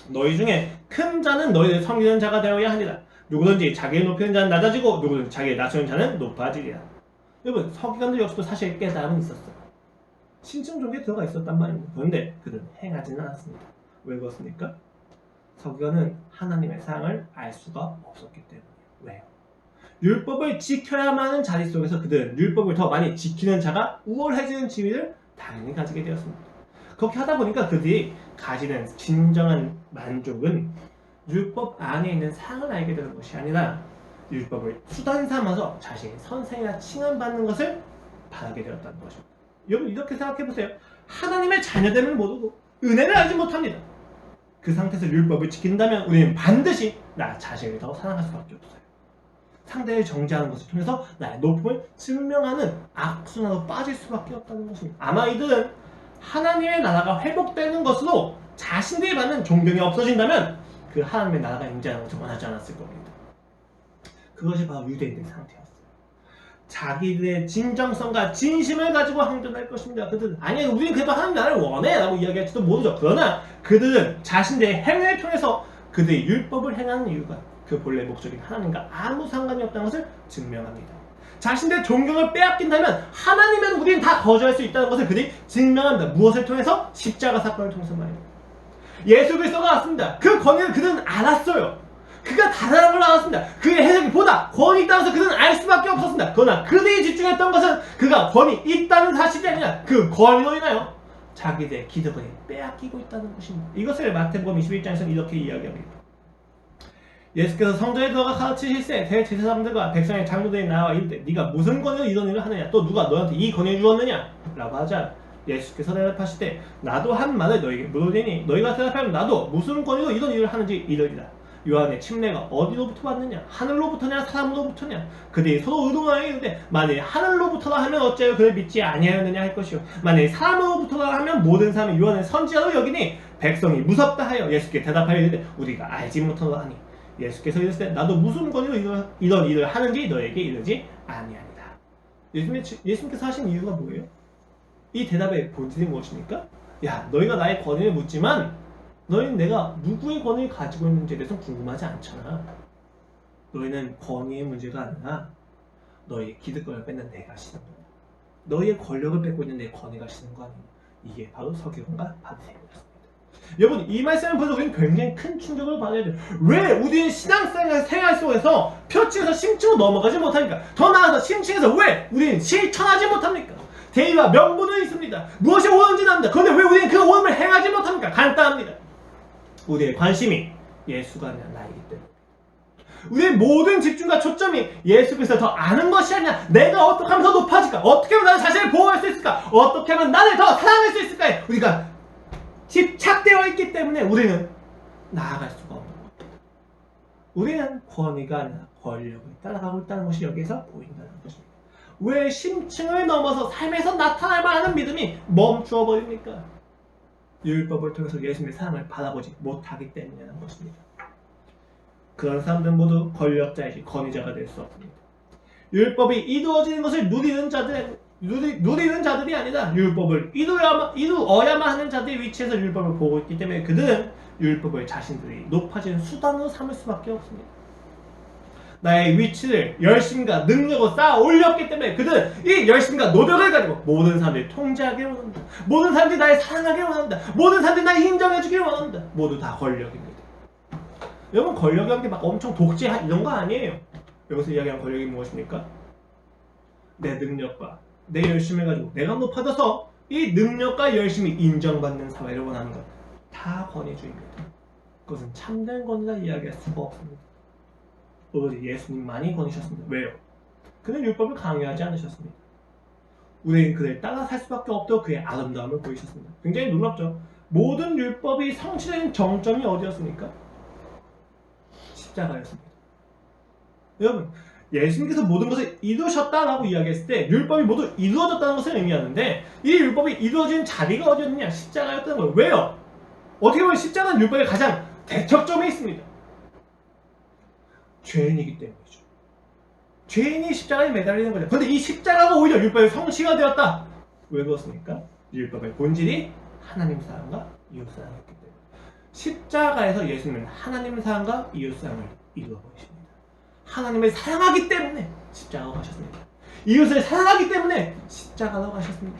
너희 중에 큰 자는 너희를 섬기는 자가 되어야 하니라. 누구든지 자기를 높이는 자는 낮아지고 누구든지 자기를 낮추는 자는 높아지리라. 여러분, 서기관들 역시도 사실 깨달음은 있었어요. 심층 종교에 들어가 있었단 말입니다. 그런데 그들은 행하지는 않았습니다. 왜 그렇습니까? 서기관은 하나님의 사랑을 알 수가 없었기 때문이에요. 왜요? 율법을 지켜야만 하는 자리 속에서 그들은 율법을 더 많이 지키는 자가 우월해지는 지위를 당연히 가지게 되었습니다. 그렇게 하다 보니까 그들이 가지는 진정한 만족은 율법 안에 있는 사랑을 알게 되는 것이 아니라 율법을 수단 삼아서 자신이 선생이나 칭함받는 것을 바라게 되었다는 것입니다. 여러분, 이렇게 생각해보세요. 하나님의 자녀됨을 모르고 은혜를 알지 못합니다. 그 상태에서 율법을 지킨다면 우리는 반드시 나 자신을 더 사랑할 수밖에 없어요. 상대를 정죄하는 것을 통해서 나의 높음을 증명하는 악순환으로 빠질 수밖에 없다는 것입니다. 아마 이들은 하나님의 나라가 회복되는 것으로 자신들이 받는 존경이 없어진다면 그 하나님의 나라가 임재하는 것을 원하지 않았을 겁니다. 그것이 바로 유대인들의 상태였어요. 자기들의 진정성과 진심을 가지고 항전할 것입니다. 그들은 아니야, 우리는 그래도 하나님 나라를 원해 라고 이야기할지도 모르죠. 그러나 그들은 자신들의 행위를 통해서 그들의 율법을 행하는 이유가 그 본래 목적인 하나님과 아무 상관이 없다는 것을 증명합니다. 자신들의 존경을 빼앗긴다면 하나님은 우리는 다 거절할 수 있다는 것을 그들이 증명합니다. 무엇을 통해서? 십자가 사건을 통해서 말입니다. 예수 그리스도가 왔습니다. 그 권위를 그들은 알았어요. 그가 다르다는 걸 알았습니다. 그의 해석이 보다 권위 있다면서 그들은 알 수밖에 없었습니다. 그러나 그들이 집중했던 것은 그가 권위 있다는 사실이 아니라 그 권위로 인하여 자기들의 기득권이 빼앗기고 있다는 것입니다. 이것을 마태복음 21장에서는 이렇게 이야기합니다. 예수께서 성전에 들어가 가르치실세 대제사장들과 백성의 장로들이 나와 이르되 네가 무슨 권위로 이런 일을 하느냐 또 누가 너한테 이 권위를 주었느냐 라고 하자 예수께서 대답하시되 나도 한 말을 너희에게 물으리니 너희가 대답하면 나도 무슨 권위로 이런 일을 하는지 이르리라. 요한의 침례가 어디로부터 왔느냐 하늘로부터냐 사람으로부터냐 그들이 서로 의논하여 이르되 만일 하늘로부터라 하면 어찌하여 그를 믿지 아니하였느냐 할 것이요 만일 사람으로부터라 하면 모든 사람이 요한을 선지자로 여기니 백성이 무섭다 하여 예수께 대답하여 이르되 우리가 알지 못하노라 하니 예수께서 이르시되 나도 무슨 권위로 이런 일을 하는지 너에게 이르지 아니하니라. 예수님께서 하신 이유가 뭐예요? 이 대답의 본질이 무엇입니까? 야 너희가 나의 권위를 묻지만 너희는 내가 누구의 권위를 가지고 있는지에 대해서 궁금하지 않잖아. 너희는 권위의 문제가 아니라 너희의 기득권을 뺏는 내가 싫은 거야. 너희의 권력을 뺏고 있는 내 권위가 싫은 거 아니야. 이게 바로 서기관과 바리새인이었습니다. 여러분 이 말씀을 보면서 우리는 굉장히 큰 충격을 받아야 돼요. 왜 우리는 신앙생활 속에서 표층에서 심층으로 넘어가지 못합니까? 더 나아가서 심층에서 왜 우리는 실천하지 못합니까? 대의와 명분은 있습니다. 무엇이 옳은지는 압니다. 그런데 왜 우리는 그 옳음을 행하지 못합니까? 간단합니다. 우리의 관심이 예수가 아니라 나이기 때문에 우리의 모든 집중과 초점이 예수 그리스도를 더 아는 것이 아니라 내가 어떻게 하면 더 높아질까? 어떻게 하면 나의 자신을 보호할 수 있을까? 어떻게 하면 나를 더 사랑할 수 있을까? 우리가 집착되어 있기 때문에 우리는 나아갈 수가 없는 겁니다. 우리는 권위가 아니라 권력을 따라가고 있다는 것이 여기서 보인다는 것입니다. 왜 심층을 넘어서 삶에서 나타날 만한 믿음이 멈추어 버립니까? 율법을 통해서 예수님의 사랑을 바라보지 못하기 때문이라는 것입니다. 그런 사람들은 모두 권력자이지 권위자가 될 수 없습니다. 율법이 이루어지는 것을 누리는 자들이 아니라 율법을 이루어야만 하는 자들의 위치에서 율법을 보고 있기 때문에 그들은 율법을 자신들이 높아지는 수단으로 삼을 수밖에 없습니다. 나의 위치를 열심과 능력으로 쌓아 올렸기 때문에 그들은 이 열심과 노력을 가지고 모든 사람들이 통제하기를 원합니다. 모든 사람들이 나를 사랑하기를 원합니다. 모든 사람들이 나를 인정해주기를 원합니다. 모두 다 권력입니다. 여러분 권력이라는 게 막 엄청 독재 이런 거 아니에요. 여기서 이야기하는 권력이 무엇입니까? 내 능력과 내 열심을 가지고 내가 높아져서 이 능력과 열심이 인정받는 사회를 원하는 것 다 권위주의입니다. 그것은 참된 권위라 이야기할 수가 없습니다. 오로지 예수님만이 권위셨습니다. 왜요? 그는 율법을 강요하지 않으셨습니다. 우리는 그를 따라 살 수밖에 없도록 그의 아름다움을 보이셨습니다. 굉장히 놀랍죠? 모든 율법이 성취된 정점이 어디였습니까? 십자가였습니다. 여러분 예수님께서 모든 것을 이루셨다라고 이야기했을 때 율법이 모두 이루어졌다는 것을 의미하는데 이 율법이 이루어진 자리가 어디였느냐? 십자가였다는 거예요. 왜요? 어떻게 보면 십자가는 율법의 가장 대척점에 있습니다. 죄인이기 때문이죠. 죄인이 십자가에 매달리는 거죠. 그런데 이 십자가가 오히려 율법의 성취가 되었다. 왜 그렇습니까? 율법의 본질이 하나님 사랑과 이웃 사랑이었기 때문에 십자가에서 예수님은 하나님 사랑과 이웃 사랑을 이루어 보이십니다. 하나님을 사랑하기 때문에 십자가로 가셨습니다. 이웃을 사랑하기 때문에 십자가로 가셨습니다.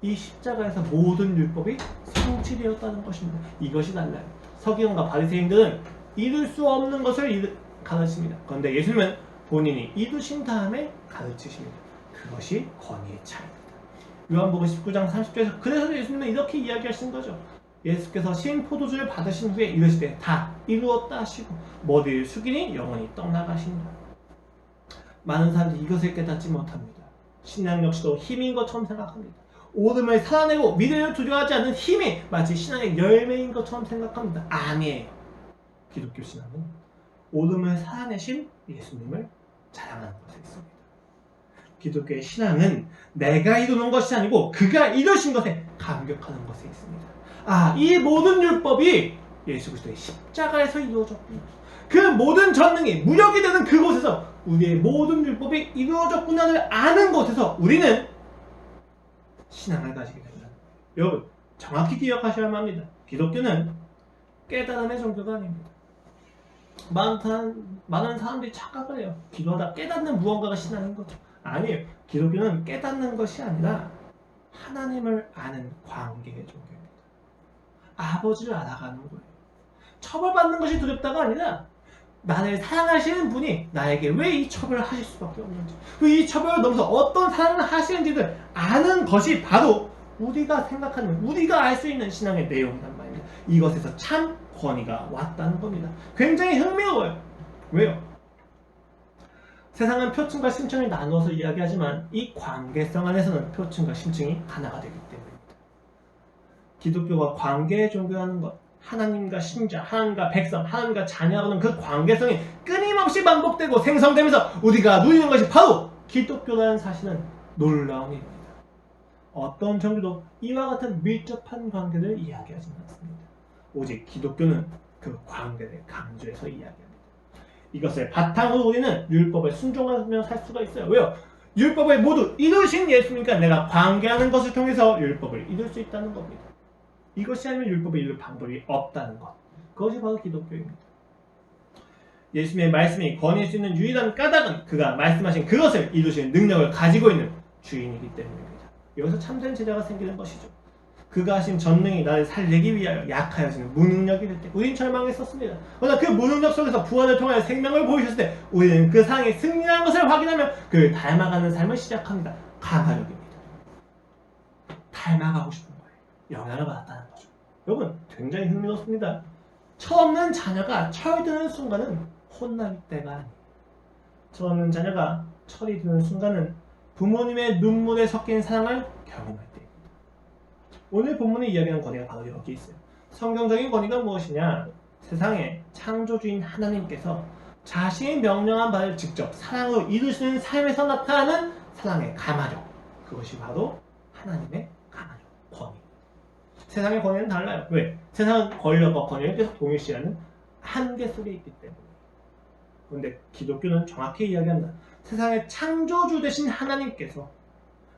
이 십자가에서 모든 율법이 성취되었다는 것입니다. 이것이 달라요. 서기관과 바리새인들은 이룰 수 없는 것을 가르칩니다. 그런데 예수님은 본인이 이루신 다음에 가르치십니다. 그것이 권위의 차이입니다. 요한복음 19장 30절에서 그래서 예수님은 이렇게 이야기하신 거죠. 예수께서 신 포도주를 받으신 후에 이르시되 다 이루었다 하시고 머리를 숙이니 영원히 떠나가신다. 많은 사람들이 이것을 깨닫지 못합니다. 신앙 역시도 힘인 것처럼 생각합니다. 오름을 살아내고 미래를 두려워하지 않는 힘이 마치 신앙의 열매인 것처럼 생각합니다. 아니에요. 기독교 신앙은 오름을 살아내신 예수님을 자랑하는 것에 있습니다. 기독교의 신앙은 내가 이루는 것이 아니고 그가 이루신 것에 감격하는 것에 있습니다. 이 모든 율법이 예수 그리스도의 십자가에서 이루어졌구나. 그 모든 전능이 무력이 되는 그곳에서 우리의 모든 율법이 이루어졌구나를 아는 곳에서 우리는 신앙을 가지게 된다. 여러분 정확히 기억하셔야만 합니다. 기독교는 깨달음의 종교가 아닙니다. 많은 사람들이 착각을 해요. 기도하다 깨닫는 무언가가 신앙인 거죠. 아니에요. 기독교는 깨닫는 것이 아니라 하나님을 아는 관계의 종교입니다. 아버지를 알아가는 거예요. 처벌받는 것이 두렵다가 아니라 나를 사랑하시는 분이 나에게 왜 이 처벌을 하실 수밖에 없는지, 이 처벌을 넘어서 어떤 사랑을 하시는지를 아는 것이 바로 우리가 생각하는, 우리가 알 수 있는 신앙의 내용이란 말입니다. 이것에서 참 권위가 왔다는 겁니다. 굉장히 흥미로워요. 왜요? 세상은 표층과 심층을 나누어서 이야기하지만 이 관계성 안에서는 표층과 심층이 하나가 되기 때문입니다. 기독교가 관계의 종교라는 것, 하나님과 신자, 하나님과 백성, 하나님과 자녀라는 그 관계성이 끊임없이 반복되고 생성되면서 우리가 누리는 것이 바로 기독교라는 사실은 놀라운 일입니다. 어떤 종교도 이와 같은 밀접한 관계를 이야기하지는 않습니다. 오직 기독교는 그 관계를 강조해서 이야기합니다. 이것을 바탕으로 우리는 율법에 순종하며 살 수가 있어요. 왜요? 율법을 모두 이루신 예수니까 내가 관계하는 것을 통해서 율법을 이룰 수 있다는 겁니다. 이것이 아니면 율법을 이룰 방법이 없다는 것. 그것이 바로 기독교입니다. 예수님의 말씀이 권할 수 있는 유일한 까닭은 그가 말씀하신 그것을 이루시는 능력을 가지고 있는 주인이기 때문입니다. 여기서 참된 제자가 생기는 것이죠. 그가 하신 전능이 나를 살리기 위하여 약하여지는 무능력이 될 때 우리는 절망했었습니다. 그러나 그 무능력 속에서 부활을 통하여 생명을 보이셨을 때 우리는 그 상에 승리한 것을 확인하며 그를 닮아가는 삶을 시작합니다. 감화력입니다. 닮아가고 싶은 거예요. 영향을 받았다는 거죠. 여러분 굉장히 흥미롭습니다. 철없는 자녀가 철 드는 순간은 혼날 때가 아니에요. 철없는 자녀가 철이 드는 순간은 부모님의 눈물에 섞인 사랑을 경험할 때입니다. 오늘 본문의 이야기하는 권위가 바로 여기 있어요. 성경적인 권위가 무엇이냐? 세상의 창조주인 하나님께서 자신이 명령한 바를 직접 사랑으로 이루시는 삶에서 나타나는 사랑의 가마력, 그것이 바로 하나님의 가마력, 권위. 세상의 권위는 달라요. 왜? 세상은 권력과 권위를 계속 동일시하는 한계 속에 있기 때문에. 그런데 기독교는 정확히 이야기합니다. 세상의 창조주 되신 하나님께서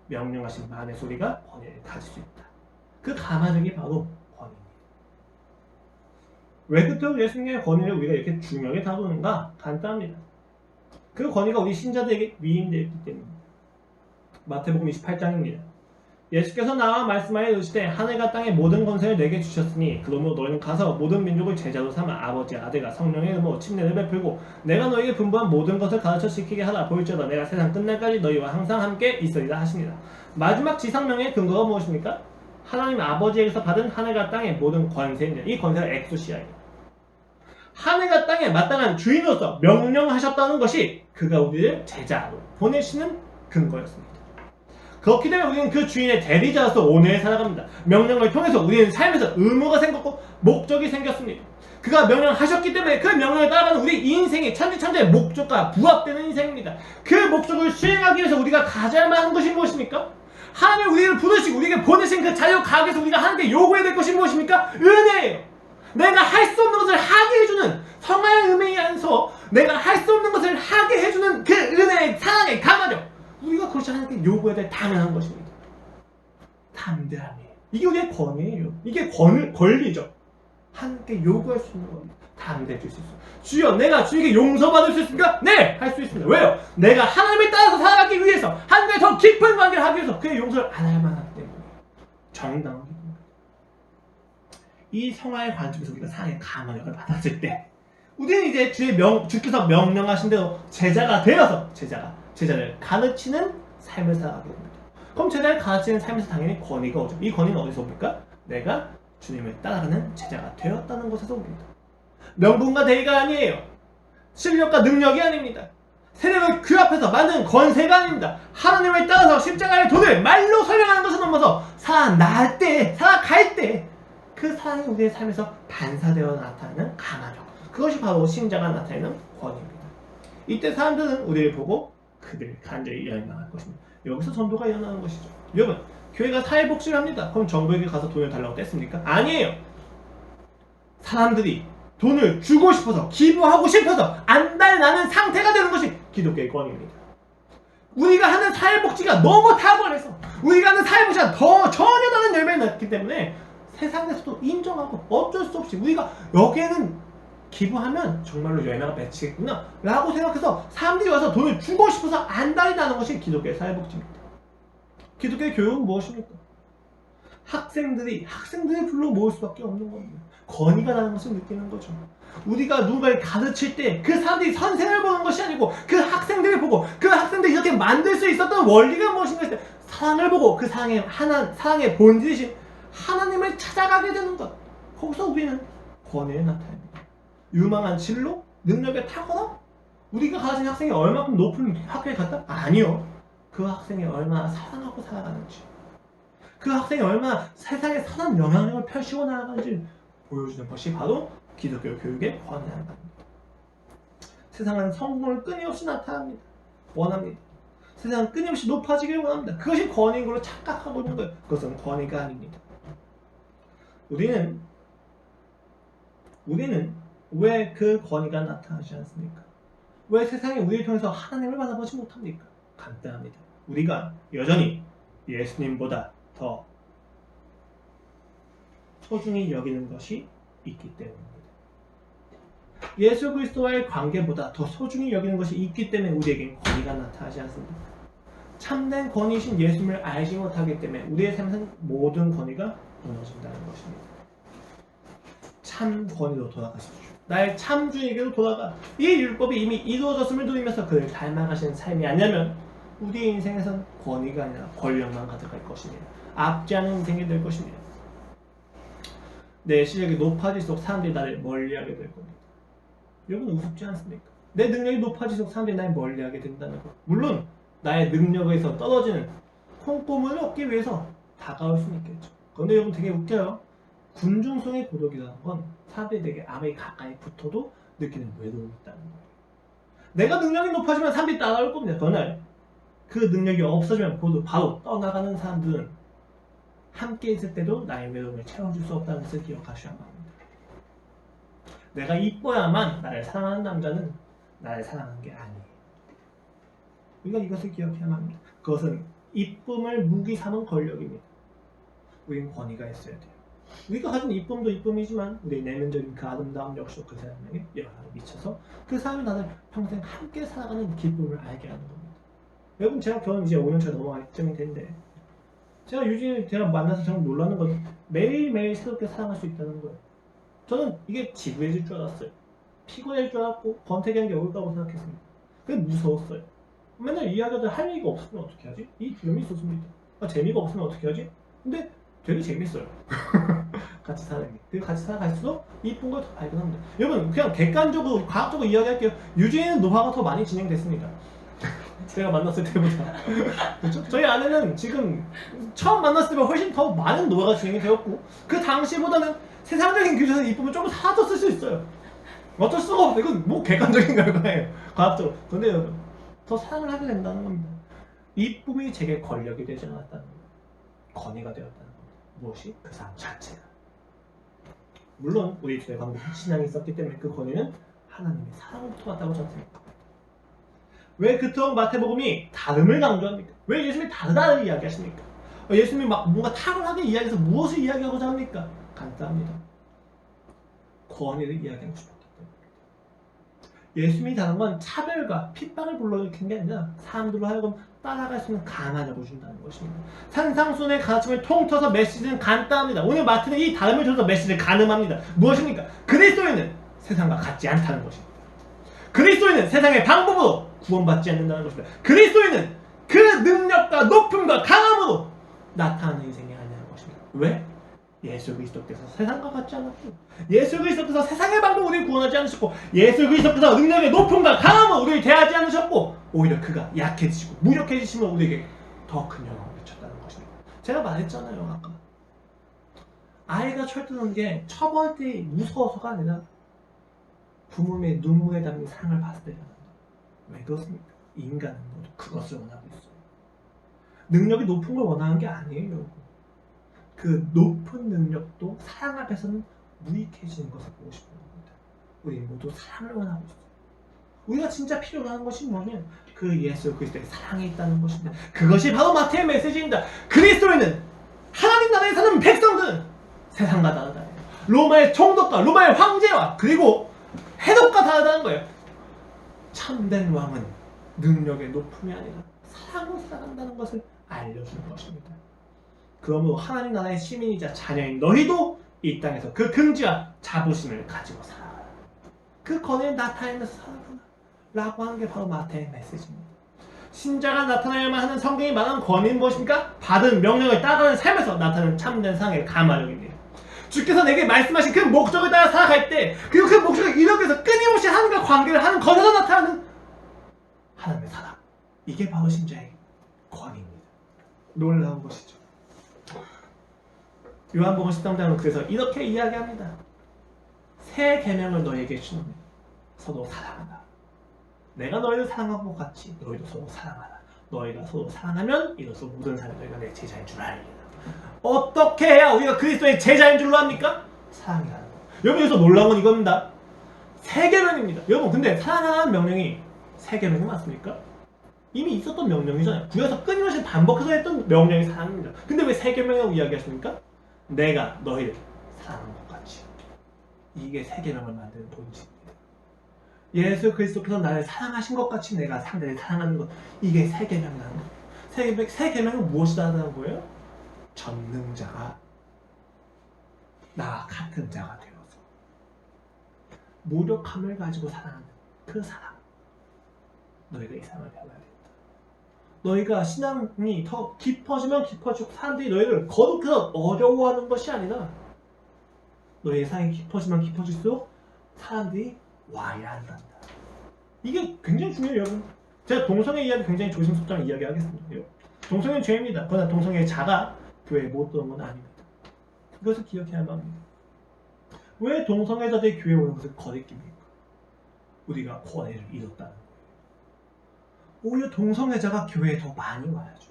명령하신 만의 소리가 권위를 가질 수 있다. 그 가마력이 바로 권위입니다. 왜 그토록 예수님의 권위를 우리가 이렇게 중요하게 다루는가? 간단합니다. 그 권위가 우리 신자들에게 위임되어 있기 때문입니다. 마태복음 28장입니다. 예수께서 나와 말씀하여 이르시되 하늘과 땅의 모든 권세를 내게 주셨으니 그러므로 너희는 가서 모든 민족을 제자로 삼아 아버지 아들과 성령의 이름으로 침례를 베풀고 내가 너희에게 분부한 모든 것을 가르쳐 지키게 하라. 볼지어다 내가 세상 끝날까지 너희와 항상 함께 있으리라 하시니라. 마지막 지상명의 근거가 무엇입니까? 하나님 아버지에게서 받은 하늘과 땅의 모든 권세입니다. 이 권세가 엑소시아예요. 하늘과 땅에 마땅한 주인으로서 명령하셨다는 것이 그가 우리를 제자로 보내시는 근거였습니다. 그렇기 때문에 우리는 그 주인의 대리자로서 오늘 살아갑니다. 명령을 통해서 우리는 삶에서 의무가 생겼고 목적이 생겼습니다. 그가 명령하셨기 때문에 그 명령을 따라가는 우리 인생이 천지천지의 목적과 부합되는 인생입니다. 그 목적을 수행하기 위해서 우리가 가져야만 하는 것이 무엇입니까? 하나님 우리를 부르시고 우리에게 보내신 그 자유 가운데서 우리가 하나님께 요구해야 될 것이 무엇입니까? 은혜예요. 내가 할 수 없는 것을 하게 해주는 성화의 은혜에서 내가 할 수 없는 것을 하게 해주는 그 은혜의 사랑의 가마력, 우리가 그것이 하나님께 요구해야 될 당연한 것입니다. 담대함이에요. 이게 우리의 권위예요. 이게 권리죠. 하나님께 요구할 수 있는 겁니다. 담대해질 수 있어요. 주여 내가 주에게 용서받을 수 있습니까? 네! 할 수 있습니다. 왜요? 내가 하나님을 따라서 살아가기 위해서 하나님과 더 깊은 관계를 하기 위해서 그의 용서를 안 할 만하기 때문에 정당한 겁니다. 이 성화의 관점에서 우리가 사랑의 가마력을 받았을 때 우리는 이제 주께서 명령하신 대로 제자가 되어서 제자를 가르치는 삶을 살아가게 됩니다. 그럼 제자를 가르치는 삶에서 당연히 권위가 오죠. 이 권위는 어디서 옵니까? 내가 주님을 따라가는 제자가 되었다는 것에서 옵니다. 명분과 대의가 아니에요. 실력과 능력이 아닙니다. 세력을 규합해서 만든 권세가 아닙니다. 하나님을 따라서 십자가의 도를 말로 설명하는 것을 넘어서 살아갈 때 그 사랑이 우리의 삶에서 반사되어 나타나는 가마력, 그것이 바로 신자가 나타내는 권위입니다. 이때 사람들은 우리를 보고 그들을 간절히 열망할 것입니다. 여기서 전도가 일어나는 것이죠. 여러분, 교회가 사회복지를 합니다. 그럼 정부에게 가서 돈을 달라고 뗐습니까? 아니에요. 사람들이 돈을 주고 싶어서, 기부하고 싶어서 안달나는 상태가 되는 것이 기독교의 권위입니다. 우리가 하는 사회복지가 너무 탁월해서 우리가 하는 사회복지가 더 전혀 다른 열매를 낳기 때문에 세상에서도 인정하고 어쩔 수 없이 우리가 여기에는 기부하면 정말로 열매가 맺히겠구나 라고 생각해서 사람들이 와서 돈을 주고 싶어서 안달이 나는 것이 기독교의 사회복지입니다. 기독교의 교육은 무엇입니까? 학생들이 불러 모을 수밖에 없는 겁니다. 권위가 나는 것을 느끼는 거죠. 우리가 누군가를 가르칠 때 그 사람들이 선생을 보는 것이 아니고 그 학생들을 보고 그 학생들이 이렇게 만들 수 있었던 원리가 무엇인가 했을 때 사랑을 보고 그 사랑의 본질이신 하나님을 찾아가게 되는 것. 거기서 우리는 권위를 나타냅니다. 유망한 진로? 능력의 탁월함? 우리가 가진 학생이 얼마큼 높은 학교에 갔다? 아니요. 그 학생이 얼마나 사랑하고 살아가는지, 그 학생이 얼마나 세상에 선한 영향력을 펼치고 나아가는지 보여주는 것이 바로 기독교 교육의 권위라는 겁니다. 세상은 성공을 끊임없이 나타납니다. 원합니다. 세상은 끊임없이 높아지기를 원합니다. 그것이 권위인 걸로 착각하고 있는 거예요. 그것은 권위가 아닙니다. 우리는 왜 그 권위가 나타나지 않습니까? 왜 세상이 우리를 통해서 하나님을 바라보지 못합니까? 간단합니다. 우리가 여전히 예수님보다 더 소중히 여기는 것이 있기 때문입니다. 예수 그리스도와의 관계보다 더 소중히 여기는 것이 있기 때문에 우리에겐 권위가 나타나지 않습니다. 참된 권위이신 예수님을 알지 못하기 때문에 우리의 삶에서는 모든 권위가 무너진다는 것입니다. 참 권위로 돌아가십시오. 나의 참주에게로 돌아가. 이 율법이 이미 이루어졌음을 누리면서 그를 닮아가시는 삶이 아니라면 우리의 인생에선 권위가 아니라 권력만 가득할 것입니다. 앞지 않은 인생이 될 것입니다. 내 실력이 높아질수록 사람들이 나를 멀리하게 될 겁니다. 여러분 우습지 않습니까? 내 능력이 높아질수록 사람들이 나를 멀리하게 된다는 것. 물론 나의 능력에서 떨어지는 콩고물을 얻기 위해서 다가올 수는 있겠죠. 그런데 여러분 되게 웃겨요. 군중성의 고독이라는 건 사람들이 되게 아무리 가까이 붙어도 느끼는 외로움이 있다는 거예요. 내가 능력이 높아지면 사람들이 따라올 겁니다. 그러나 그 능력이 없어지면 바로 떠나가는 사람들은 함께 있을 때도 나의 외로움을 채워줄 수 없다는 것을 기억하셔야 합니다. 내가 이뻐야만 나를 사랑하는 남자는 나를 사랑하는 게 아니에요. 우리가 이것을 기억해야 합니다. 그것은 이쁨을 무기 삼은 권력입니다. 우리는 권위가 있어야 돼요. 우리가 가진 이쁨도 이쁨이지만 우리의 내면적인 그 아름다움 역시도 그 사람에게 영향을 미쳐서 그 사람이 나를 평생 함께 살아가는 기쁨을 알게 하는 겁니다. 여러분 제가 결혼 이제 5년차 넘어갈 때쯤이 됐는데 제가 만나서 정말 놀라는 건 매일매일 새롭게 사랑할 수 있다는 거예요. 저는 이게 지루해질 줄 알았어요. 피곤해질 줄 알았고 권태기한 게 올까고 생각했습니다. 그게 무서웠어요. 맨날 이야기하다 할 얘기가 없으면 어떻게 하지? 이 두려움이 있었습니다. 재미가 없으면 어떻게 하지? 근데 되게 재밌어요. 같이 사는 게. 그 같이 살아갈수록 이쁜 걸 더 발견합니다. 여러분 그냥 객관적으로 과학적으로 이야기할게요. 유진이는 노화가 더 많이 진행됐습니다. 제가 만났을 때보다. 그렇죠? 저희 아내는 지금 처음 만났을 때보다 훨씬 더 많은 노화가 진행이 되었고 그 당시보다는 세상적인 기준에서 이쁨은 조금 사라졌을 수 있어요. 어쩔 수가 없어요. 이건 뭐 객관적인 결과예요. 과학적으로. 근데 여러분 더 사랑을 하게 된다는 겁니다. 이쁨이 제게 권력이 되지 않았다는 겁니다. 권위가 되었다는 겁니다. 무엇이? 그 사람 자체가. 물론 우리 둘의 관계 신앙이 있었기 때문에 그 권위는 하나님의 사랑으로부터 왔다고 저는 생각합니다. 왜 그토록 마태복음이 다름을 강조합니까? 왜 예수님이 다르다는 이야기하십니까? 예수님이 막 뭔가 탁월하게 이야기해서 무엇을 이야기하고자 합니까? 간단합니다. 권위를 이야기하고 싶었기 때문입니다. 예수님이 다른 건 차별과 핍박을 불러일으킨 게 아니라 사람들로 하여금 따라갈 수 있는 가만을 보여준다는 것입니다. 산상수훈의 가르침을 통틀어서 메시지는 간단합니다. 오늘 마태는 이 다름을 통해서 메시지를 가늠합니다. 무엇입니까? 그리스도인은 세상과 같지 않다는 것입니다. 그리스도인은 세상의 방법으로 구원받지 않는다는 것입니다. 그리스도인은 그 능력과 높음과 강함으로 나타나는 인생이 아니라는 것입니다. 왜? 예수 그리스도께서 세상과 같지 않았고 예수 그리스도께서 세상의 방법으로 우리를 구원하지 않으셨고 예수 그리스도께서 능력의 높음과 강함으로 우리를 대하지 않으셨고 오히려 그가 약해지시고 무력해지시면 우리에게 더 큰 영향을 미쳤다는 것입니다. 제가 말했잖아요 아까. 아이가 철드는 게 처벌 때 무서워서가 아니라 부모의 눈물에 담긴 사랑을 봤을 때가 왜 그렇습니까? 인간은 모두 그것을 원하고 있어요. 능력이 높은 걸 원하는 게 아니에요. 여러분. 그 높은 능력도 사랑 앞에서는 무익해지는 것을 보고 싶은 겁니다. 우리 모두 사랑을 원하고 있어요. 우리가 진짜 필요로 하는 것이 뭐냐면 그 예수 그리스도의 사랑이 있다는 것입니다. 그것이 바로 마태의 메시지입니다. 그리스도인은 하나님 나라에 사는 백성들은 세상과 다르다. 로마의 총독과 로마의 황제와 그리고 해독과 다르다는 거예요. 참된 왕은 능력의 높음이 아니라 사랑으로 살아간다는 것을 알려주는 것입니다. 그러므로 하나님 나라의 시민이자 자녀인 너희도 이 땅에서 그 긍지와 자부심을 가지고 살아가라. 그 권위를 나타내면서 살아가라 라고 하는 게 바로 마태의 메시지입니다. 신자가 나타나야만 하는 성경이 말하는 권위는 무엇입니까? 받은 명령을 따르는 삶에서 나타나는 참된 사랑의 가마력입니다. 주께서 내게 말씀하신 그 목적을 따라 살아갈 때, 그리고 그 목적을 이루기 위해서 끊임없이 하나님과 관계를 하는 것에서 나타나는 하나님의 사랑, 이게 바로 신자의 권위입니다. 놀라운 것이죠. 요한복음 13장은 그래서 이렇게 이야기합니다. 새 계명을 너희에게 주노니 서로 사랑하라. 내가 너희를 사랑한 것 같이 너희도 서로 사랑하라. 너희가 서로 사랑하면 이로써 모든 사람이 너희가 내 제자인 줄 알리라. 어떻게 해야 우리가 그리스도의 제자인 줄로 압니까? 사랑이라는 거. 여러분, 여기서 놀라운 건 이겁니다. 새 계명입니다. 여러분, 근데 사랑하라는 명령이 새 계명이 맞습니까? 이미 있었던 명령이잖아요. 구약에서 끊임없이 반복해서 했던 명령이 사랑입니다. 근데 왜 새 계명이라고 이야기하십니까? 내가 너희를 사랑한 것 같이. 이게 새 계명을 만드는 본질입니다. 예수 그리스도께서 나를 사랑하신 것 같이 내가 상대를 사랑하는 것, 이게 새 계명이라는 거예요. 새 계명은 무엇이다 하는 거예요? 전능자가 나와 같은 자가 되어서 무력함을 가지고 사랑하는 그 사랑, 너희가 이 사랑을 배워야 된다. 너희가 신앙이 더 깊어지면 깊어지고 사람들이 너희를 거듭해서 어려워하는 것이 아니라 너희의 사랑이 깊어지면 깊어질수록 사람들이 와야 한다. 이게 굉장히 중요해요, 여러분. 제가 동성애 이야기 굉장히 조심스럽게 이야기하겠습니다. 동성애는 죄입니다. 그러나 동성애의 자가 교회에 못 들어온 건 아닙니다. 이것을 기억해야 합니다. 왜 동성애자들이 교회에 오는 것을 거리낍니까? 우리가 권위를 잃었다는 거예요. 오히려 동성애자가 교회에 더 많이 와야죠.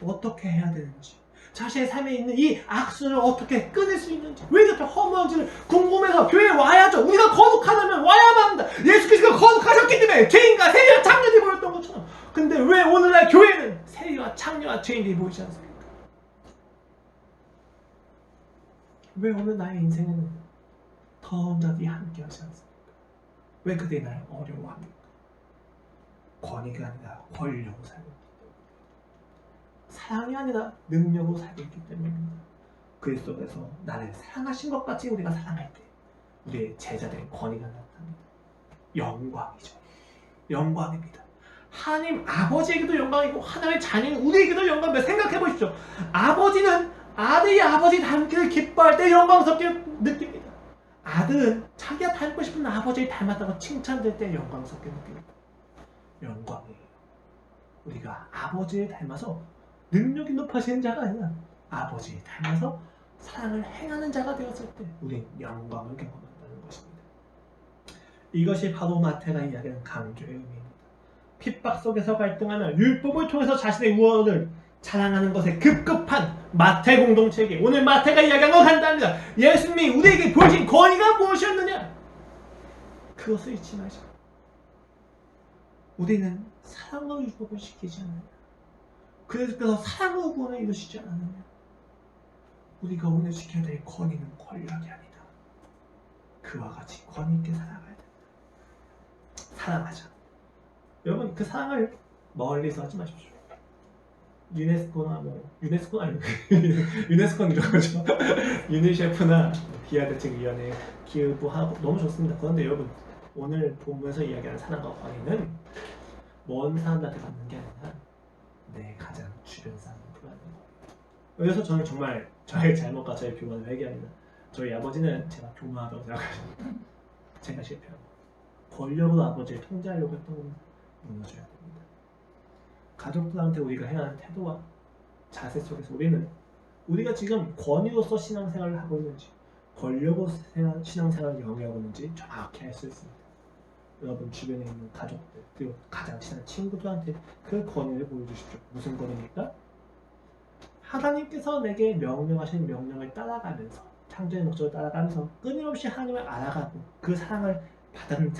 어떻게 해야 되는지, 자신의 삶에 있는 이 악수를 어떻게 끊을 수 있는지, 왜 이렇게 허무한지를 궁금해서 교회에 와야죠. 우리가 거룩하려면 와야만 합니다. 예수 그리스도가 거룩하셨기 때문에 죄인과 세리와 창녀들이 모였던 것처럼. 근데 왜 오늘날 교회는 세리와 창녀와 죄인들이 모이지 않습니까? 왜 오늘 나의 인생에는 더러운 자들이 함께하지 않습니까? 왜 그들이 나를 어려워합니까? 권위가 아니라 권력으로 살고 있기 때문에, 사랑이 아니라 능력으로 살고 있기 때문입니다. 그리스도께서 나를 사랑하신 것 같이 우리가 사랑할 때 우리의 제자들의 권위가 나타납니다. 영광이죠. 영광입니다. 하나님 아버지에게도 영광이고 하나님의 자녀인 우리에게도 영광입니다. 생각해 보십시오. 아버지는 아들이 아버지 닮기를 기뻐할 때 영광스럽게 느낍니다. 아들은 자기가 닮고 싶은 아버지를 닮았다고 칭찬될 때 영광스럽게 느낍니다. 영광이에요. 우리가 아버지를 닮아서 능력이 높아지는 자가 아니라 아버지를 닮아서 사랑을 행하는 자가 되었을 때 우리는 영광을 경험한다는 것입니다. 이것이 바로 마태가 이야기하는 강조의 의미입니다. 핍박 속에서 갈등하며 율법을 통해서 자신의 우월을 자랑하는 것에 급급한 마태 공동체에게 오늘 마태가 이야기한 건 간단합니다. 예수님이 우리에게 보여준 권위가 무엇이었느냐? 그것을 잊지 마자. 우리는 사랑으로 율법을 지키지 않느냐? 그래서 사랑으로 구원을 이루시지 않았느냐? 우리가 오늘 지켜야 될 권위는 권력이 아니다. 그와 같이 권위 있게 살아가야 된다. 사랑하자. 여러분, 그 사랑을 멀리서 하지 마십시오. 유네스코나 유네스코는 아니고 유네스코는 이런 거죠. 유니셰프나 비아대책위원회 기부하고 너무 좋습니다. 그런데 여러분, 오늘 본문에서 이야기하는 사랑과 권위는 먼 사람들한테 받는 게 아니라 내 가장 주변 사람한테 받는 거예요. 그래서 저는 정말 저의 잘못과 저의 교만을 회개합니다. 저희 아버지는 제가 교만하다고 생각하십니다. 제가 실패하고 권력으로 아버지를 통제하려고 했던 건 무너져야 됩니다. 가족들한테 우리가 해야 하는 태도와 자세 속에서 우리가 지금 권위로서 신앙생활을 하고 있는지 권력으로 신앙생활을 영위하고 있는지 정확히 알 수 있습니다. 여러분 주변에 있는 가족들 그리고 가장 친한 친구들한테 그 권위를 보여주십시오. 무슨 권위입니까? 하나님께서 내게 명령하신 명령을 따라가면서 창조의 목적을 따라가면서 끊임없이 하나님을 알아가고 그 사랑을 받은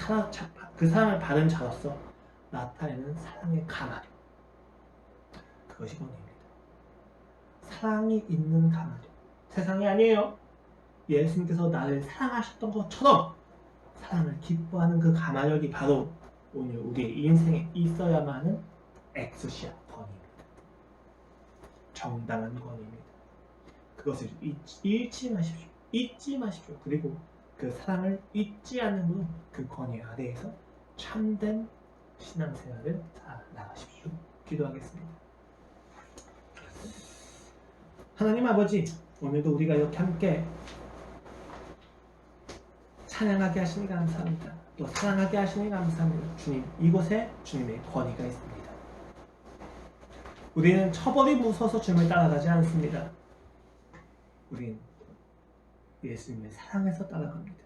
자로서 나타내는 사랑의 가마력, 그것이 권위입니다. 사랑이 있는 가마력, 세상이 아니에요. 예수님께서 나를 사랑하셨던 것처럼 사랑을 기뻐하는 그 가마력이 바로 오늘 우리의 인생에 있어야만 하는 엑스시아 권위입니다. 정당한 권위입니다. 그것을 잃지 마십시오. 잊지 마십시오. 그리고 그 사랑을 잊지 않는 그 권위 아래에서 참된 신앙생활을 살아나가십시오. 기도하겠습니다. 하나님 아버지, 오늘도 우리가 이렇게 함께 찬양하게 하시니 감사합니다. 또 사랑하게 하시니 감사합니다. 주님, 이곳에 주님의 권위가 있습니다. 우리는 처벌이 무서워서 주님을 따라가지 않습니다. 우리는 예수님의 사랑에서 따라갑니다.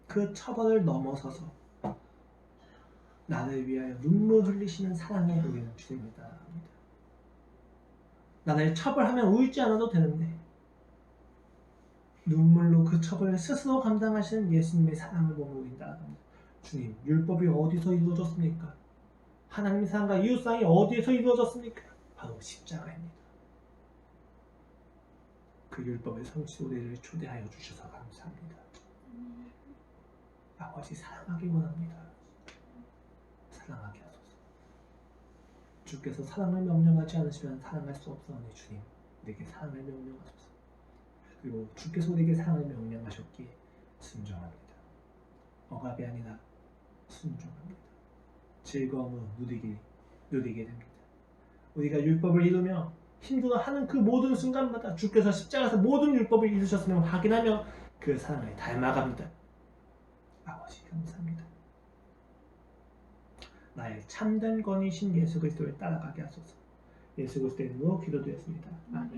그 처벌을 넘어서서 나를 위하여 눈물 흘리시는 사랑에 우리는 주님을 따라갑니다. 나를 처벌하면 울지 않아도 되는데 눈물로 그 처벌을 스스로 감당하시는 예수님의 사랑을 보고 우리는 따라갑니다. 주님, 율법이 어디서 이루어졌습니까? 하나님의 사랑과 이웃사랑이 어디에서 이루어졌습니까? 바로 십자가입니다. 그 율법의 성취 우리를 초대하여 주셔서 감사합니다. 아버지, 사랑하기 원합니다. 사랑하게 하소서. 주께서 사랑을 명령하지 않으시면 사랑할 수 없사오니 주님, 우리에게 사랑을 명령하소서. 그리고 주께서 우리에게 사랑을 명령하셨기에 순종합니다. 억압이 아니라 순종합니다. 즐거움으로 누리게 됩니다. 우리가 율법을 이루며 힘들어하는 그 모든 순간마다 주께서 십자가에서 모든 율법을 이루셨음을 확인하며 그 사랑을 닮아갑니다. 아버지, 감사합니다. 나의 참된 권위신 예수 그리스도를 따라가게 하소서. 예수 그리스도의 이름으로 기도드렸습니다. 아멘.